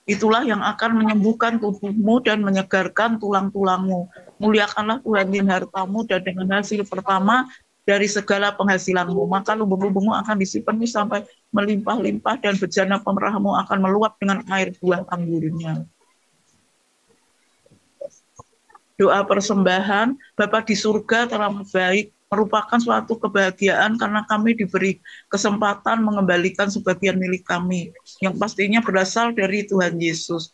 Itulah yang akan menyembuhkan tubuhmu dan menyegarkan tulang-tulangmu. Muliakanlah Tuhan dengan hartamu dan dengan hasil pertama dari segala penghasilanmu. Maka lubung-lubungmu akan disimpan sampai melimpah-limpah dan bejana pemerahmu akan meluap dengan air buah anggurnya. Doa persembahan, Bapa di surga teramat baik, merupakan suatu kebahagiaan karena kami diberi kesempatan mengembalikan sebagian milik kami, yang pastinya berasal dari Tuhan Yesus.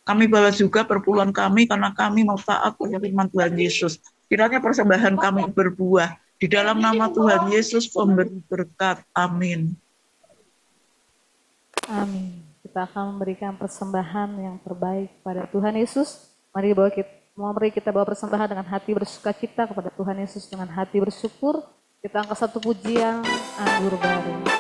Kami bawa juga perpuluhan kami karena kami mau taat pada firman Tuhan Yesus. Kiranya persembahan kami berbuah. Di dalam nama Tuhan Yesus pemberi berkat. Amin. Amin. Kita akan memberikan persembahan yang terbaik pada Tuhan Yesus. Mari kita bawa persembahan dengan hati bersukacita kepada Tuhan Yesus, dengan hati bersyukur. Kita angkat satu pujian anggur baru.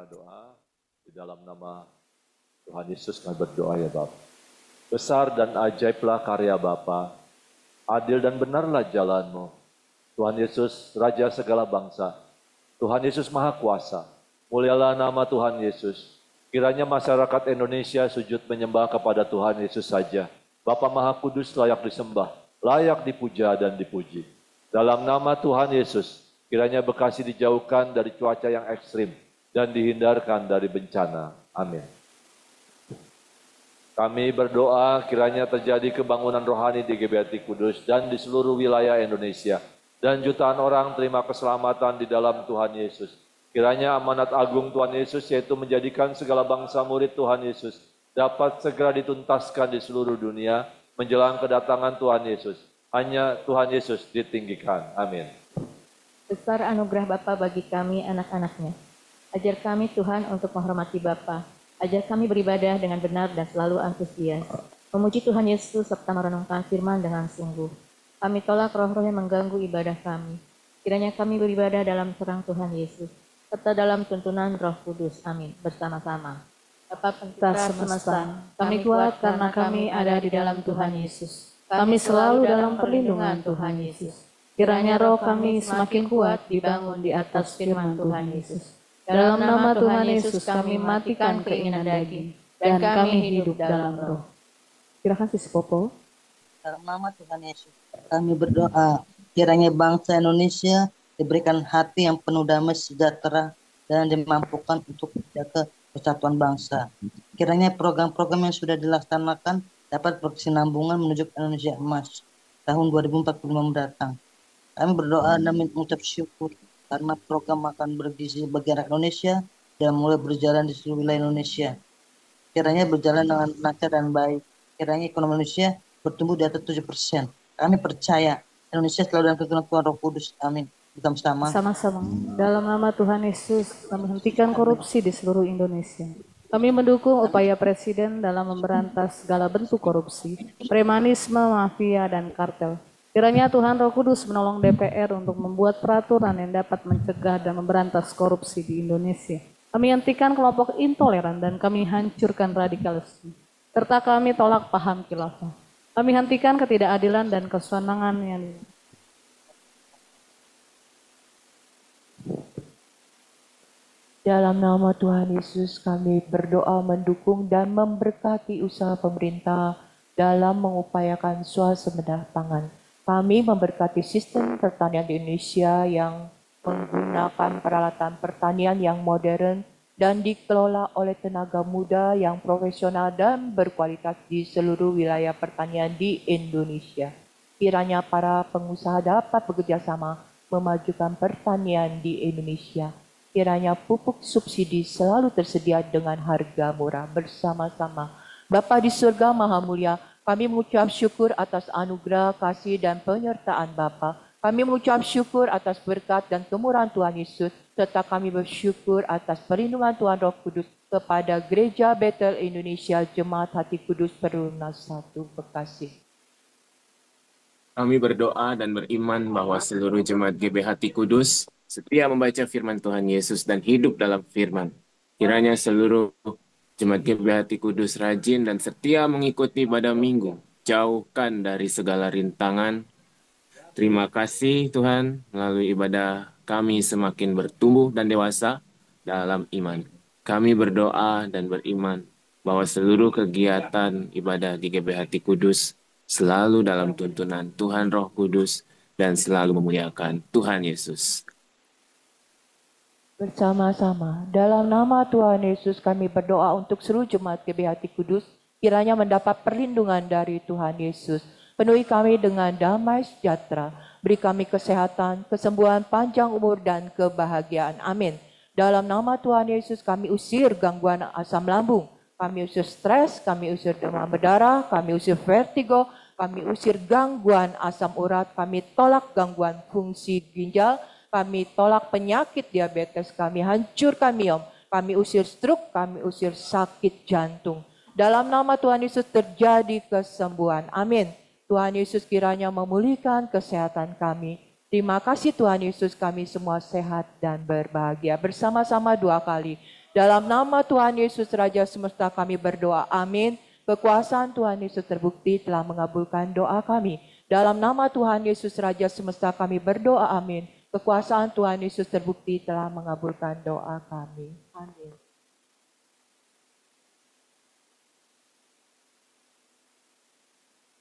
Doa di dalam nama Tuhan Yesus kami berdoa ya Bapa. Besar dan ajaiblah karya Bapa, adil dan benarlah jalan-Mu. Tuhan Yesus, Raja segala bangsa, Tuhan Yesus Maha Kuasa, mulialah nama Tuhan Yesus. Kiranya masyarakat Indonesia sujud menyembah kepada Tuhan Yesus saja. Bapa Maha Kudus layak disembah, layak dipuja dan dipuji. Dalam nama Tuhan Yesus, kiranya Bekasi dijauhkan dari cuaca yang ekstrim dan dihindarkan dari bencana. Amin. Kami berdoa kiranya terjadi kebangunan rohani di GBRT Kudus dan di seluruh wilayah Indonesia. Dan jutaan orang terima keselamatan di dalam Tuhan Yesus. Kiranya amanat agung Tuhan Yesus yaitu menjadikan segala bangsa murid Tuhan Yesus dapat segera dituntaskan di seluruh dunia menjelang kedatangan Tuhan Yesus. Hanya Tuhan Yesus ditinggikan. Amin. Besar anugerah Bapa bagi kami anak-anaknya. Ajar kami Tuhan untuk menghormati Bapa. Ajar kami beribadah dengan benar dan selalu antusias. Memuji Tuhan Yesus serta merenungkan firman dengan sungguh. Kami tolak roh-roh yang mengganggu ibadah kami. Kiranya kami beribadah dalam terang Tuhan Yesus, serta dalam tuntunan Roh Kudus. Amin. Bersama-sama. Bapa pencipta semesta, kami kuat karena kami ada di dalam Tuhan Yesus. Kami selalu dalam perlindungan Tuhan Yesus. Kiranya roh kami semakin kuat dibangun di atas firman Tuhan Yesus. Dalam nama Tuhan Yesus kami matikan keinginan daging, dan kami hidup dalam roh. Silakan Sis Popo. Dalam nama Tuhan Yesus, kami berdoa kiranya bangsa Indonesia diberikan hati yang penuh damai sejahtera dan dimampukan untuk menjaga persatuan bangsa. Kiranya program-program yang sudah dilaksanakan dapat berkesinambungan menuju Indonesia emas tahun 2045 mendatang. Kami berdoa dan mengucap syukur karena program makan bergizi bagi anak Indonesia dan mulai berjalan di seluruh wilayah Indonesia. Kiranya berjalan dengan lancar dan baik. Kiranya ekonomi Indonesia bertumbuh di atas 7%. Kami percaya Indonesia selalu dalam tuntunan Tuhan Roh Kudus. Amin. Bersama-sama. Sama-sama. Dalam nama Tuhan Yesus, kami hentikan korupsi di seluruh Indonesia. Kami mendukung upaya Presiden dalam memberantas segala bentuk korupsi, premanisme, mafia, dan kartel. Kiranya Tuhan Roh Kudus menolong DPR untuk membuat peraturan yang dapat mencegah dan memberantas korupsi di Indonesia. Kami hentikan kelompok intoleran dan kami hancurkan radikalisme. Serta kami tolak paham khilafah. Kami hentikan ketidakadilan dan kesenangan yang Dalam nama Tuhan Yesus kami berdoa mendukung dan memberkati usaha pemerintah dalam mengupayakan swasembada pangan. Kami memberkati sistem pertanian di Indonesia yang menggunakan peralatan pertanian yang modern dan dikelola oleh tenaga muda yang profesional dan berkualitas di seluruh wilayah pertanian di Indonesia. Kiranya para pengusaha dapat bekerjasama memajukan pertanian di Indonesia. Kiranya pupuk subsidi selalu tersedia dengan harga murah bersama-sama. Bapa di surga Maha Mulia, kami mengucap syukur atas anugerah, kasih, dan penyertaan Bapa. Kami mengucap syukur atas berkat dan kemurahan Tuhan Yesus, serta kami bersyukur atas perlindungan Tuhan Roh Kudus kepada Gereja Bethel Indonesia Jemaat Hati Kudus Perlunas 1 Bekasi. Kami berdoa dan beriman bahwa seluruh jemaat GB Hati Kudus setia membaca firman Tuhan Yesus dan hidup dalam firman. Kiranya seluruh jemaat GB Hati Kudus rajin dan setia mengikuti ibadah minggu. Jauhkan dari segala rintangan. Terima kasih Tuhan, melalui ibadah kami semakin bertumbuh dan dewasa dalam iman. Kami berdoa dan beriman bahwa seluruh kegiatan ibadah di GB Hati Kudus selalu dalam tuntunan Tuhan Roh Kudus dan selalu memuliakan Tuhan Yesus. Bersama-sama, dalam nama Tuhan Yesus kami berdoa untuk seluruh jemaat GB Hati Kudus, kiranya mendapat perlindungan dari Tuhan Yesus. Penuhi kami dengan damai sejahtera, beri kami kesehatan, kesembuhan, panjang umur, dan kebahagiaan. Amin. Dalam nama Tuhan Yesus kami usir gangguan asam lambung, kami usir stres, kami usir demam berdarah, kami usir vertigo, kami usir gangguan asam urat, kami tolak gangguan fungsi ginjal, kami tolak penyakit diabetes, kami hancurkan miom, kami usir stroke, kami usir sakit jantung. Dalam nama Tuhan Yesus terjadi kesembuhan. Amin. Tuhan Yesus kiranya memulihkan kesehatan kami. Terima kasih Tuhan Yesus, kami semua sehat dan berbahagia. Bersama-sama 2 kali. Dalam nama Tuhan Yesus Raja Semesta kami berdoa. Amin. Kekuasaan Tuhan Yesus terbukti telah mengabulkan doa kami. Dalam nama Tuhan Yesus Raja Semesta kami berdoa. Amin. Kekuasaan Tuhan Yesus terbukti telah mengabulkan doa kami. Amin.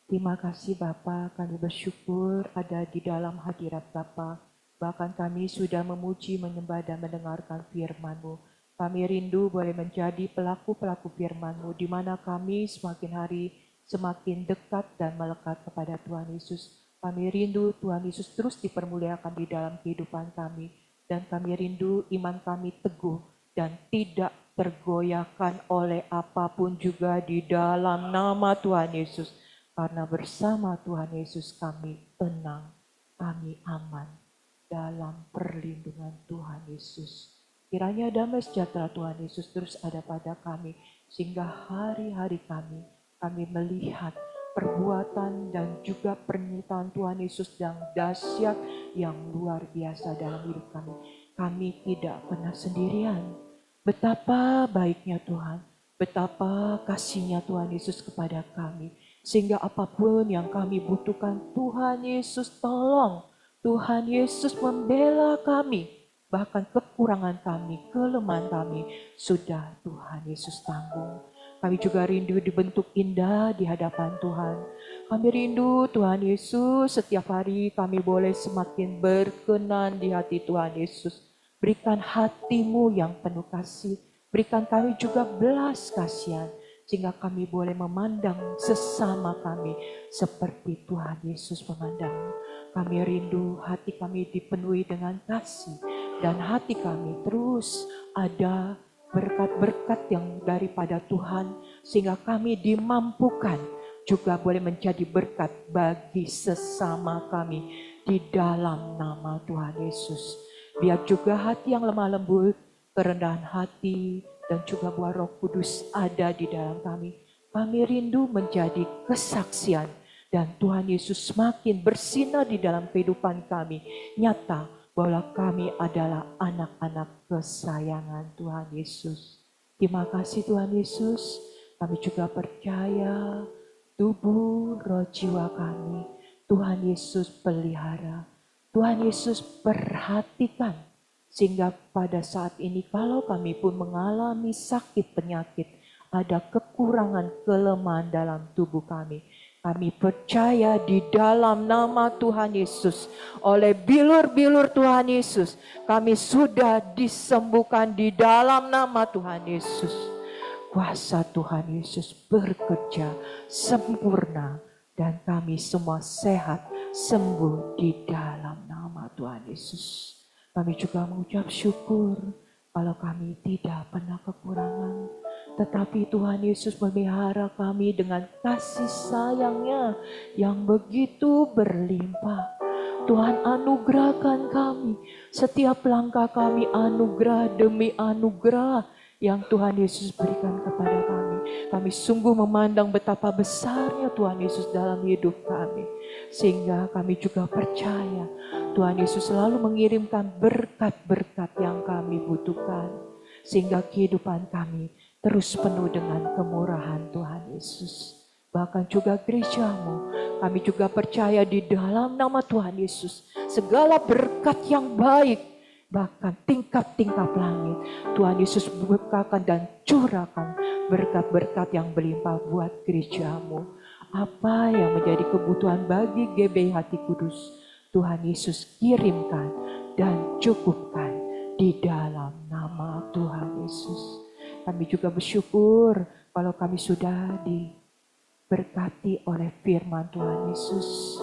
Terima kasih Bapa, kami bersyukur ada di dalam hadirat Bapa. Bahkan kami sudah memuji, menyembah dan mendengarkan firman-Mu. Kami rindu boleh menjadi pelaku-pelaku firman-Mu, di mana kami semakin hari semakin dekat dan melekat kepada Tuhan Yesus. Kami rindu Tuhan Yesus terus dipermuliakan di dalam kehidupan kami. Dan kami rindu iman kami teguh dan tidak tergoyahkan oleh apapun juga di dalam nama Tuhan Yesus. Karena bersama Tuhan Yesus kami tenang, kami aman dalam perlindungan Tuhan Yesus. Kiranya damai sejahtera Tuhan Yesus terus ada pada kami, sehingga hari-hari kami melihat perbuatan dan juga pernyataan Tuhan Yesus yang dahsyat, yang luar biasa dalam hidup kami. Kami tidak pernah sendirian. Betapa baiknya Tuhan, betapa kasihnya Tuhan Yesus kepada kami. Sehingga apapun yang kami butuhkan, Tuhan Yesus tolong. Tuhan Yesus membela kami. Bahkan kekurangan kami, kelemahan kami, sudah Tuhan Yesus tanggung. Kami juga rindu dibentuk indah di hadapan Tuhan. Kami rindu Tuhan Yesus, setiap hari kami boleh semakin berkenan di hati Tuhan Yesus. Berikan hatimu yang penuh kasih. Berikan kami juga belas kasihan. Sehingga kami boleh memandang sesama kami seperti Tuhan Yesus memandang. Kami rindu hati kami dipenuhi dengan kasih. Dan hati kami terus ada berkat-berkat yang daripada Tuhan. Sehingga kami dimampukan juga boleh menjadi berkat bagi sesama kami di dalam nama Tuhan Yesus. Biar juga hati yang lemah lembut, kerendahan hati, dan juga buah Roh Kudus ada di dalam kami. Kami rindu menjadi kesaksian dan Tuhan Yesus semakin bersinar di dalam kehidupan kami. Nyata bahwa kami adalah anak-anak kesayangan Tuhan Yesus. Terima kasih Tuhan Yesus. Kami juga percaya tubuh, roh, jiwa kami Tuhan Yesus pelihara. Tuhan Yesus perhatikan. Sehingga pada saat ini kalau kami pun mengalami sakit penyakit, ada kekurangan kelemahan dalam tubuh kami. Kami percaya di dalam nama Tuhan Yesus, oleh bilur-bilur Tuhan Yesus, kami sudah disembuhkan di dalam nama Tuhan Yesus. Kuasa Tuhan Yesus bekerja sempurna dan kami semua sehat, sembuh di dalam nama Tuhan Yesus. Kami juga mengucap syukur kalau kami tidak pernah kekurangan. Tetapi Tuhan Yesus memelihara kami dengan kasih sayangnya yang begitu berlimpah. Tuhan anugerahkan kami. Setiap langkah kami anugerah demi anugerah yang Tuhan Yesus berikan kepada kami. Kami sungguh memandang betapa besarnya Tuhan Yesus dalam hidup kami. Sehingga kami juga percaya Tuhan Yesus selalu mengirimkan berkat-berkat yang kami butuhkan. Sehingga kehidupan kami terus penuh dengan kemurahan Tuhan Yesus. Bahkan juga gerejamu, kami juga percaya di dalam nama Tuhan Yesus. Segala berkat yang baik, bahkan tingkap-tingkap langit, Tuhan Yesus berkatkan dan curahkan berkat-berkat yang berlimpah buat gerejamu. Apa yang menjadi kebutuhan bagi GBI Hati Kudus, Tuhan Yesus kirimkan dan cukupkan di dalam nama Tuhan Yesus. Kami juga bersyukur kalau kami sudah diberkati oleh firman Tuhan Yesus.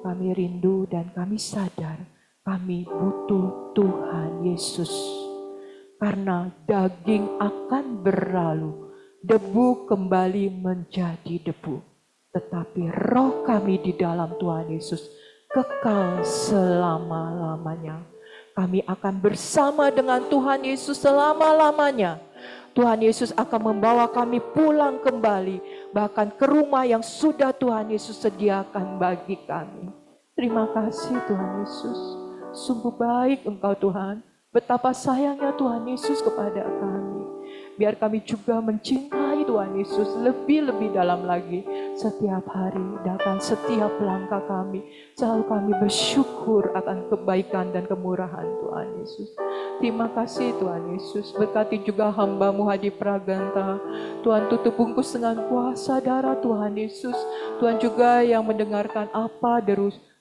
Kami rindu dan kami sadar kami butuh Tuhan Yesus. Karena daging akan berlalu, debu kembali menjadi debu. Tetapi roh kami di dalam Tuhan Yesus kekal selama-lamanya. Kami akan bersama dengan Tuhan Yesus selama-lamanya. Tuhan Yesus akan membawa kami pulang kembali, bahkan ke rumah yang sudah Tuhan Yesus sediakan bagi kami. Terima kasih Tuhan Yesus. Sungguh baik Engkau Tuhan. Betapa sayangnya Tuhan Yesus kepada kami. Biar kami juga mencintai Tuhan Yesus lebih-lebih dalam lagi setiap hari. Dan setiap langkah kami, selalu kami bersyukur akan kebaikan dan kemurahan Tuhan Yesus. Terima kasih Tuhan Yesus. Berkati juga hamba-Mu Hadi Praganta. Tuhan tutup bungkus dengan kuasa darah Tuhan Yesus. Tuhan juga yang mendengarkan apa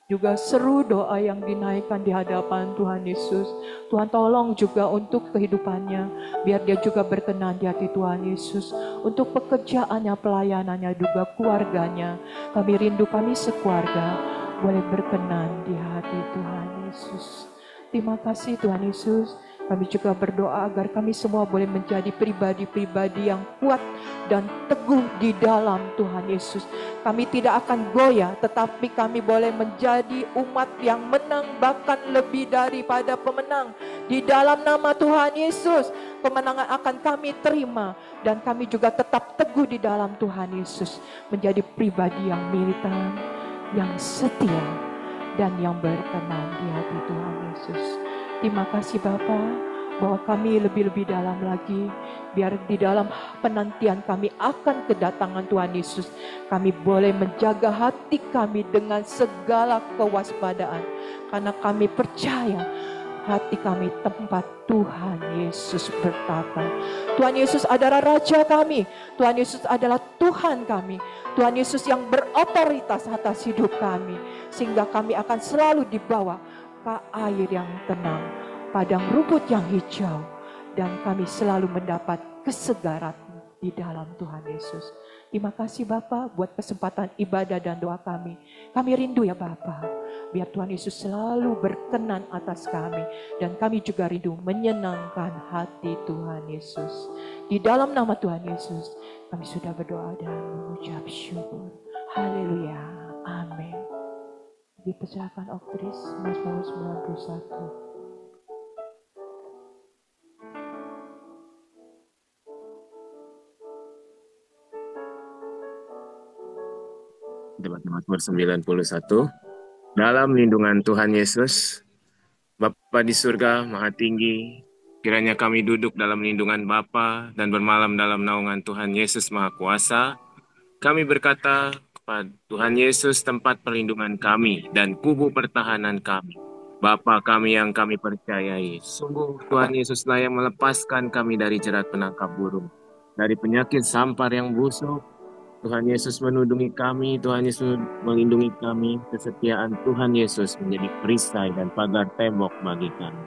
juga seru doa yang dinaikkan di hadapan Tuhan Yesus. Tuhan tolong juga untuk kehidupannya, biar dia juga berkenan di hati Tuhan Yesus. Untuk pekerjaannya, pelayanannya, juga keluarganya. Kami rindu kami sekeluarga boleh berkenan di hati Tuhan Yesus. Terima kasih Tuhan Yesus. Kami juga berdoa agar kami semua boleh menjadi pribadi-pribadi yang kuat dan teguh di dalam Tuhan Yesus. Kami tidak akan goyah, tetapi kami boleh menjadi umat yang menang, bahkan lebih daripada pemenang. Di dalam nama Tuhan Yesus, kemenangan akan kami terima, dan kami juga tetap teguh di dalam Tuhan Yesus, menjadi pribadi yang militan, yang setia, dan yang berkenan di hati Tuhan Yesus. Terima kasih Bapa, bahwa kami lebih-lebih dalam lagi, biar di dalam penantian kami akan kedatangan Tuhan Yesus, kami boleh menjaga hati kami dengan segala kewaspadaan, karena kami percaya hati kami tempat Tuhan Yesus bertata. Tuhan Yesus adalah Raja kami, Tuhan Yesus adalah Tuhan kami, Tuhan Yesus yang berotoritas atas hidup kami, sehingga kami akan selalu dibawa ke air yang tenang, padang rumput yang hijau, dan kami selalu mendapat kesegaran di dalam Tuhan Yesus. Terima kasih Bapa buat kesempatan ibadah dan doa kami. Kami rindu ya Bapa, biar Tuhan Yesus selalu berkenan atas kami, dan kami juga rindu menyenangkan hati Tuhan Yesus. Di dalam nama Tuhan Yesus, kami sudah berdoa dan mengucap syukur. Haleluya. Amin. Dipersilakan Oktris, Mazmur 91. Mazmur 91. Dalam lindungan Tuhan Yesus, Bapa di surga Maha Tinggi, kiranya kami duduk dalam lindungan Bapa dan bermalam dalam naungan Tuhan Yesus Maha Kuasa. Kami berkata kepada Tuhan Yesus, tempat perlindungan kami dan kubu pertahanan kami, Bapa kami yang kami percayai. Sungguh Tuhan Yesuslah yang melepaskan kami dari jerat penangkap burung, dari penyakit sampar yang busuk. Tuhan Yesus menudungi kami, Tuhan Yesus melindungi kami. Kesetiaan Tuhan Yesus menjadi perisai dan pagar tembok bagi kami.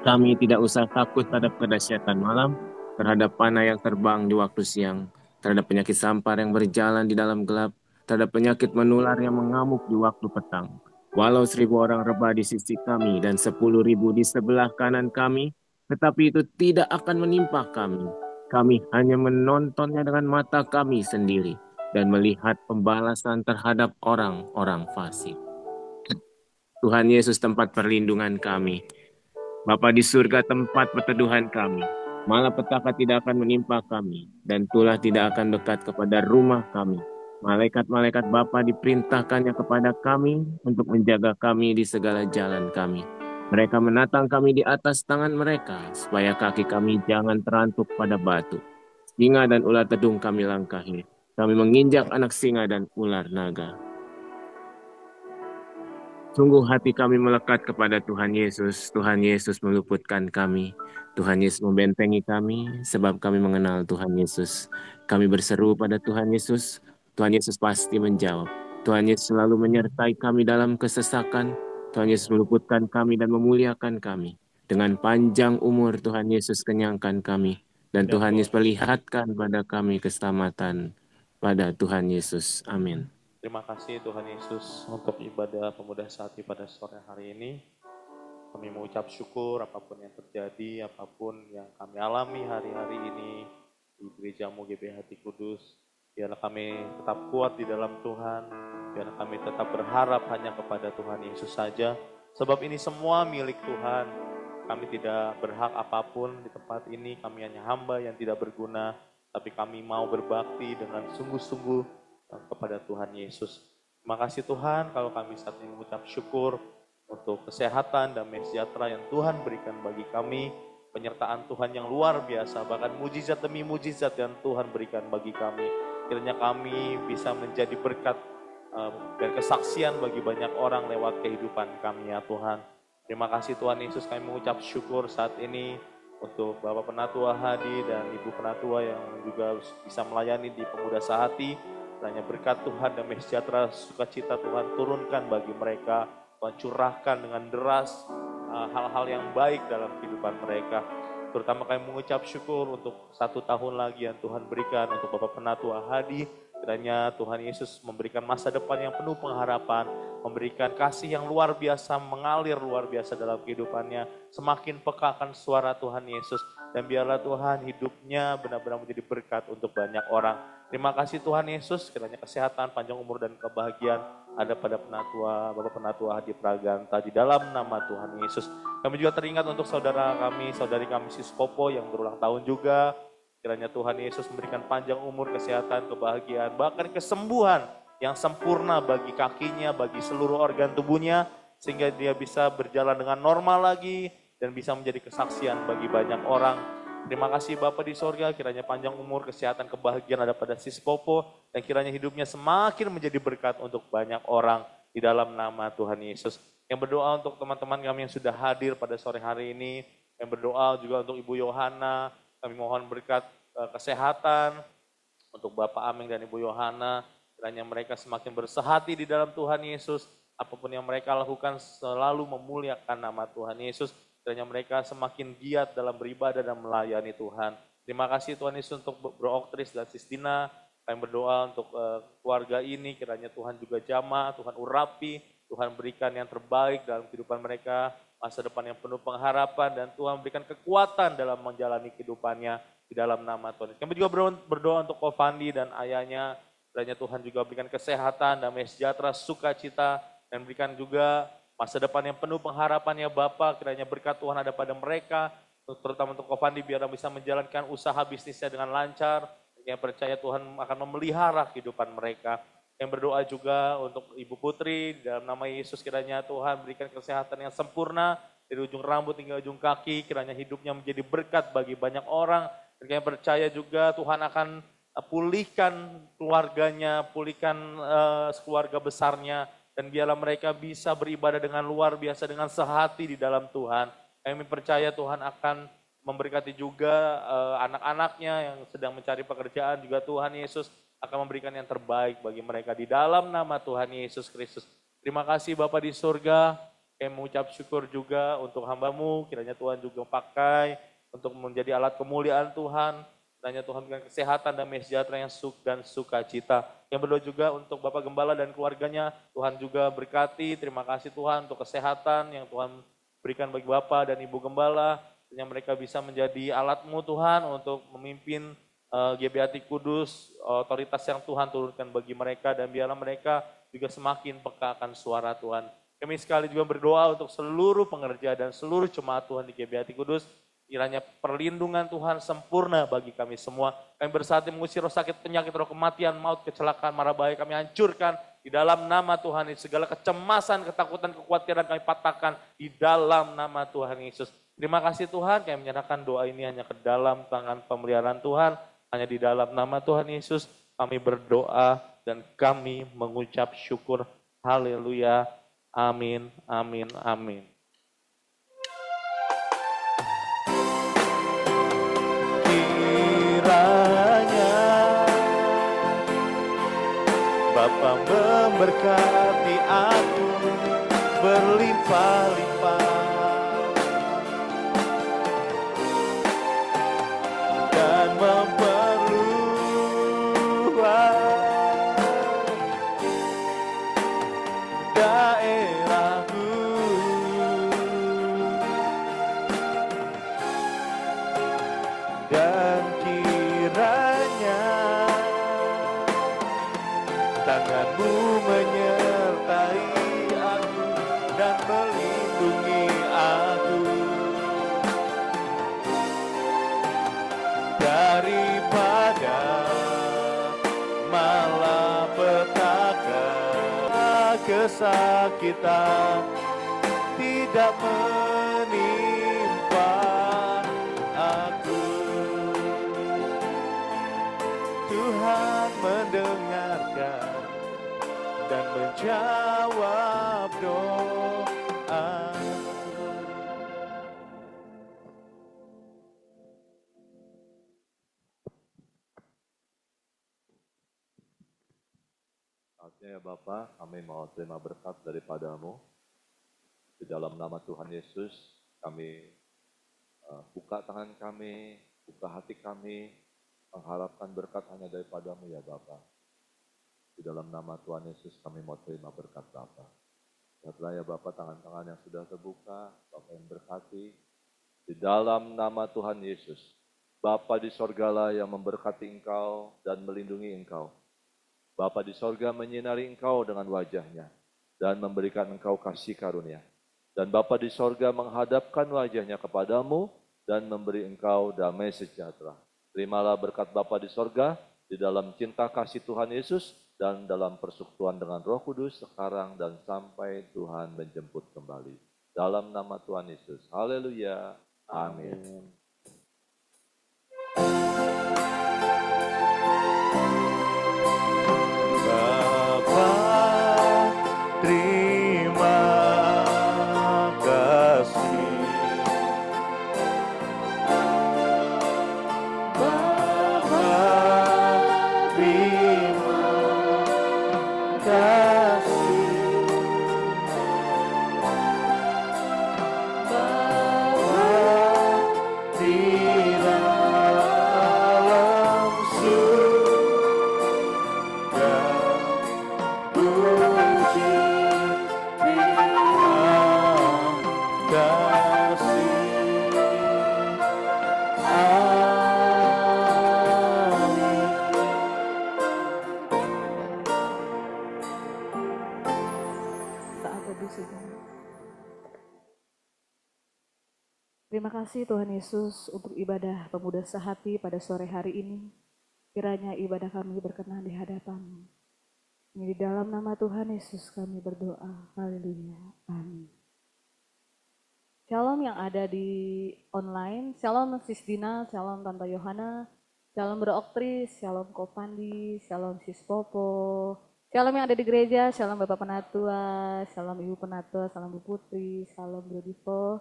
Kami tidak usah takut terhadap kedahsyatan malam, terhadap panah yang terbang di waktu siang, terhadap penyakit sampar yang berjalan di dalam gelap, terhadap penyakit menular yang mengamuk di waktu petang. Walau 1.000 orang rebah di sisi kami dan 10.000 di sebelah kanan kami, tetapi itu tidak akan menimpa kami. Kami hanya menontonnya dengan mata kami sendiri dan melihat pembalasan terhadap orang-orang fasik. Tuhan Yesus tempat perlindungan kami. Bapa di surga tempat perteduhan kami. Malapetaka tidak akan menimpa kami, dan tulah tidak akan dekat kepada rumah kami. Malaikat-malaikat Bapa diperintahkannya kepada kami untuk menjaga kami di segala jalan kami. Mereka menatang kami di atas tangan mereka, supaya kaki kami jangan terantuk pada batu. Singa dan ular tedung kami langkahi. Kami menginjak anak singa dan ular naga. Sungguh hati kami melekat kepada Tuhan Yesus. Tuhan Yesus meluputkan kami. Tuhan Yesus membentengi kami, sebab kami mengenal Tuhan Yesus. Kami berseru pada Tuhan Yesus. Tuhan Yesus pasti menjawab. Tuhan Yesus selalu menyertai kami dalam kesesakan. Tuhan Yesus meluputkan kami dan memuliakan kami. Dengan panjang umur Tuhan Yesus kenyangkan kami. Dan Tuhan Yesus perlihatkan pada kami keselamatan pada Tuhan Yesus. Amin. Terima kasih Tuhan Yesus untuk ibadah pemuda sehati pada sore hari ini. Kami mengucap syukur apapun yang terjadi, apapun yang kami alami hari-hari ini di Gerejamu GBH Hati Kudus. Biarlah kami tetap kuat di dalam Tuhan, biarlah kami tetap berharap hanya kepada Tuhan Yesus saja. Sebab ini semua milik Tuhan, kami tidak berhak apapun di tempat ini, kami hanya hamba yang tidak berguna, tapi kami mau berbakti dengan sungguh-sungguh kepada Tuhan Yesus. Terima kasih Tuhan kalau kami saat ini mengucap syukur untuk kesehatan dan sejahtera yang Tuhan berikan bagi kami, penyertaan Tuhan yang luar biasa, bahkan mujizat demi mujizat yang Tuhan berikan bagi kami. Kiranya kami bisa menjadi berkat dan kesaksian bagi banyak orang lewat kehidupan kami ya Tuhan. Terima kasih Tuhan Yesus, kami mengucap syukur saat ini untuk Bapak Penatua Hadi dan Ibu Penatua yang juga bisa melayani di Pemuda Sehati. Kiranya berkat Tuhan dan sejahtera sukacita Tuhan turunkan bagi mereka. Tuhan curahkan dengan deras hal-hal yang baik dalam kehidupan mereka. Terutama kami mengucap syukur untuk 1 tahun lagi yang Tuhan berikan untuk Bapak Penatua Hadi Kiranya Tuhan Yesus memberikan masa depan yang penuh pengharapan, memberikan kasih yang luar biasa, mengalir luar biasa dalam kehidupannya, semakin peka akan suara Tuhan Yesus, dan biarlah Tuhan hidupnya benar-benar menjadi berkat untuk banyak orang. Terima kasih Tuhan Yesus, kiranya kesehatan, panjang umur, dan kebahagiaan ada pada penatua, Bapak Penatua Hadi Praganta, di dalam nama Tuhan Yesus. Kami juga teringat untuk saudara kami, saudari kami Siskopo yang berulang tahun juga. Kiranya Tuhan Yesus memberikan panjang umur, kesehatan, kebahagiaan, bahkan kesembuhan yang sempurna bagi kakinya, bagi seluruh organ tubuhnya, sehingga dia bisa berjalan dengan normal lagi dan bisa menjadi kesaksian bagi banyak orang. Terima kasih Bapa di sorga, kiranya panjang umur, kesehatan, kebahagiaan ada pada Siskopo, dan kiranya hidupnya semakin menjadi berkat untuk banyak orang di dalam nama Tuhan Yesus. Yang berdoa untuk teman-teman kami yang sudah hadir pada sore hari ini, yang berdoa juga untuk Ibu Yohana. Kami mohon berkat kesehatan untuk Bapak Ameng dan Ibu Yohana. Kiranya mereka semakin bersehati di dalam Tuhan Yesus. Apapun yang mereka lakukan selalu memuliakan nama Tuhan Yesus. Kiranya mereka semakin giat dalam beribadah dan melayani Tuhan. Terima kasih Tuhan Yesus untuk Bro Oktris dan Sistina. Kami berdoa untuk keluarga ini. Kiranya Tuhan juga jamah, Tuhan urapi, Tuhan berikan yang terbaik dalam kehidupan mereka. Masa depan yang penuh pengharapan, dan Tuhan berikan kekuatan dalam menjalani kehidupannya di dalam nama Tuhan. Kami juga berdoa untuk Kofandi dan ayahnya, kiranya Tuhan juga berikan kesehatan, damai sejahtera, sukacita, dan berikan juga masa depan yang penuh pengharapan ya Bapa. Kiranya berkat Tuhan ada pada mereka, terutama untuk Kofandi, biar bisa menjalankan usaha bisnisnya dengan lancar. Yang percaya Tuhan akan memelihara kehidupan mereka. Yang berdoa juga untuk Ibu Putri, dalam nama Yesus kiranya Tuhan berikan kesehatan yang sempurna, dari ujung rambut hingga ujung kaki, kiranya hidupnya menjadi berkat bagi banyak orang. Dan yang percaya juga Tuhan akan pulihkan keluarganya, pulihkan keluarga besarnya, dan biarlah mereka bisa beribadah dengan luar biasa, dengan sehati di dalam Tuhan. Kami percaya Tuhan akan memberkati juga anak-anaknya yang sedang mencari pekerjaan, juga Tuhan Yesus akan memberikan yang terbaik bagi mereka di dalam nama Tuhan Yesus Kristus. Terima kasih Bapa di surga, kami mengucap syukur juga untuk hamba-Mu, kiranya Tuhan juga pakai untuk menjadi alat kemuliaan Tuhan. Kiranya Tuhan berikan kesehatan, damai sejahtera yang dan sukacita. Yang berdoa juga untuk Bapak Gembala dan keluarganya, Tuhan juga berkati. Terima kasih Tuhan untuk kesehatan yang Tuhan berikan bagi Bapak dan Ibu Gembala. Kiranya mereka bisa menjadi alat-Mu Tuhan untuk memimpin GBHT Kudus, otoritas yang Tuhan turunkan bagi mereka, dan biarlah mereka juga semakin peka akan suara Tuhan. Kami sekali juga berdoa untuk seluruh pengerja dan seluruh jemaat Tuhan di GBHT Kudus, kiranya perlindungan Tuhan sempurna bagi kami semua. Kami bersatu mengusir roh sakit, penyakit, roh kematian, maut, kecelakaan, mara bahaya, kami hancurkan di dalam nama Tuhan Yesus. Segala kecemasan, ketakutan, kekhawatiran kami patahkan di dalam nama Tuhan Yesus. Terima kasih Tuhan, kami menyerahkan doa ini hanya ke dalam tangan pemeliharaan Tuhan. Hanya di dalam nama Tuhan Yesus kami berdoa dan kami mengucap syukur. Haleluya. Amin, amin, amin. Kiranya Bapa memberkati aku berlimpah-limpah, dan daerahku, dan kiranya tangan-Mu menyertai aku dan melindungi aku daripada malapetaka. Kesakitan tidak menimpa aku. Tuhan mendengarkan dan menjawab doa. Saatnya ya Bapak, kami mau terima berkat daripada-Mu. Di dalam nama Tuhan Yesus, kami buka tangan kami, buka hati kami, mengharapkan berkat hanya daripada-Mu ya Bapak. Di dalam nama Tuhan Yesus kami mau terima berkat Bapa. Lihatlah ya Bapak tangan-tangan yang sudah terbuka, Bapak yang berkati. Di dalam nama Tuhan Yesus, Bapa di sorgalah yang memberkati engkau dan melindungi engkau. Bapa di sorga menyinari engkau dengan wajahnya dan memberikan engkau kasih karunia. Dan Bapa di sorga menghadapkan wajahnya kepadamu dan memberi engkau damai sejahtera. Terimalah berkat Bapa di sorga, di dalam cinta kasih Tuhan Yesus, dan dalam persekutuan dengan Roh Kudus sekarang dan sampai Tuhan menjemput kembali. Dalam nama Tuhan Yesus. Haleluya. Amin. Bapa, terima kasih. Bapa, terima kasih. Bapa di dalam surga, puji terima kasih. Amin. Saat teduh sejenak. Terima kasih Tuhan Yesus untuk ibadah pemuda sehati pada sore hari ini. Kiranya ibadah kami berkenan di hadapan-Mu. Ini di dalam nama Tuhan Yesus kami berdoa. Haleluya. Amin. Shalom yang ada di online. Shalom Sis Dina, shalom Tante Yohana, shalom Bro Oktris, shalom Kopandi, shalom Sis Popo. Shalom yang ada di gereja, shalom Bapak Penatua, shalom Ibu Penatua, shalom Bu Putri, shalom Bro Divo.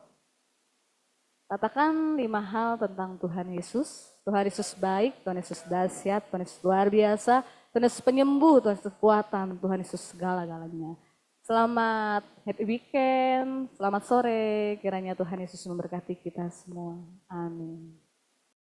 Katakan 5 hal tentang Tuhan Yesus. Tuhan Yesus baik, Tuhan Yesus dahsyat, Tuhan Yesus luar biasa, Tuhan Yesus penyembuh, Tuhan Yesus kekuatan, Tuhan Yesus segala-galanya. Selamat happy weekend, selamat sore, kiranya Tuhan Yesus memberkati kita semua. Amin.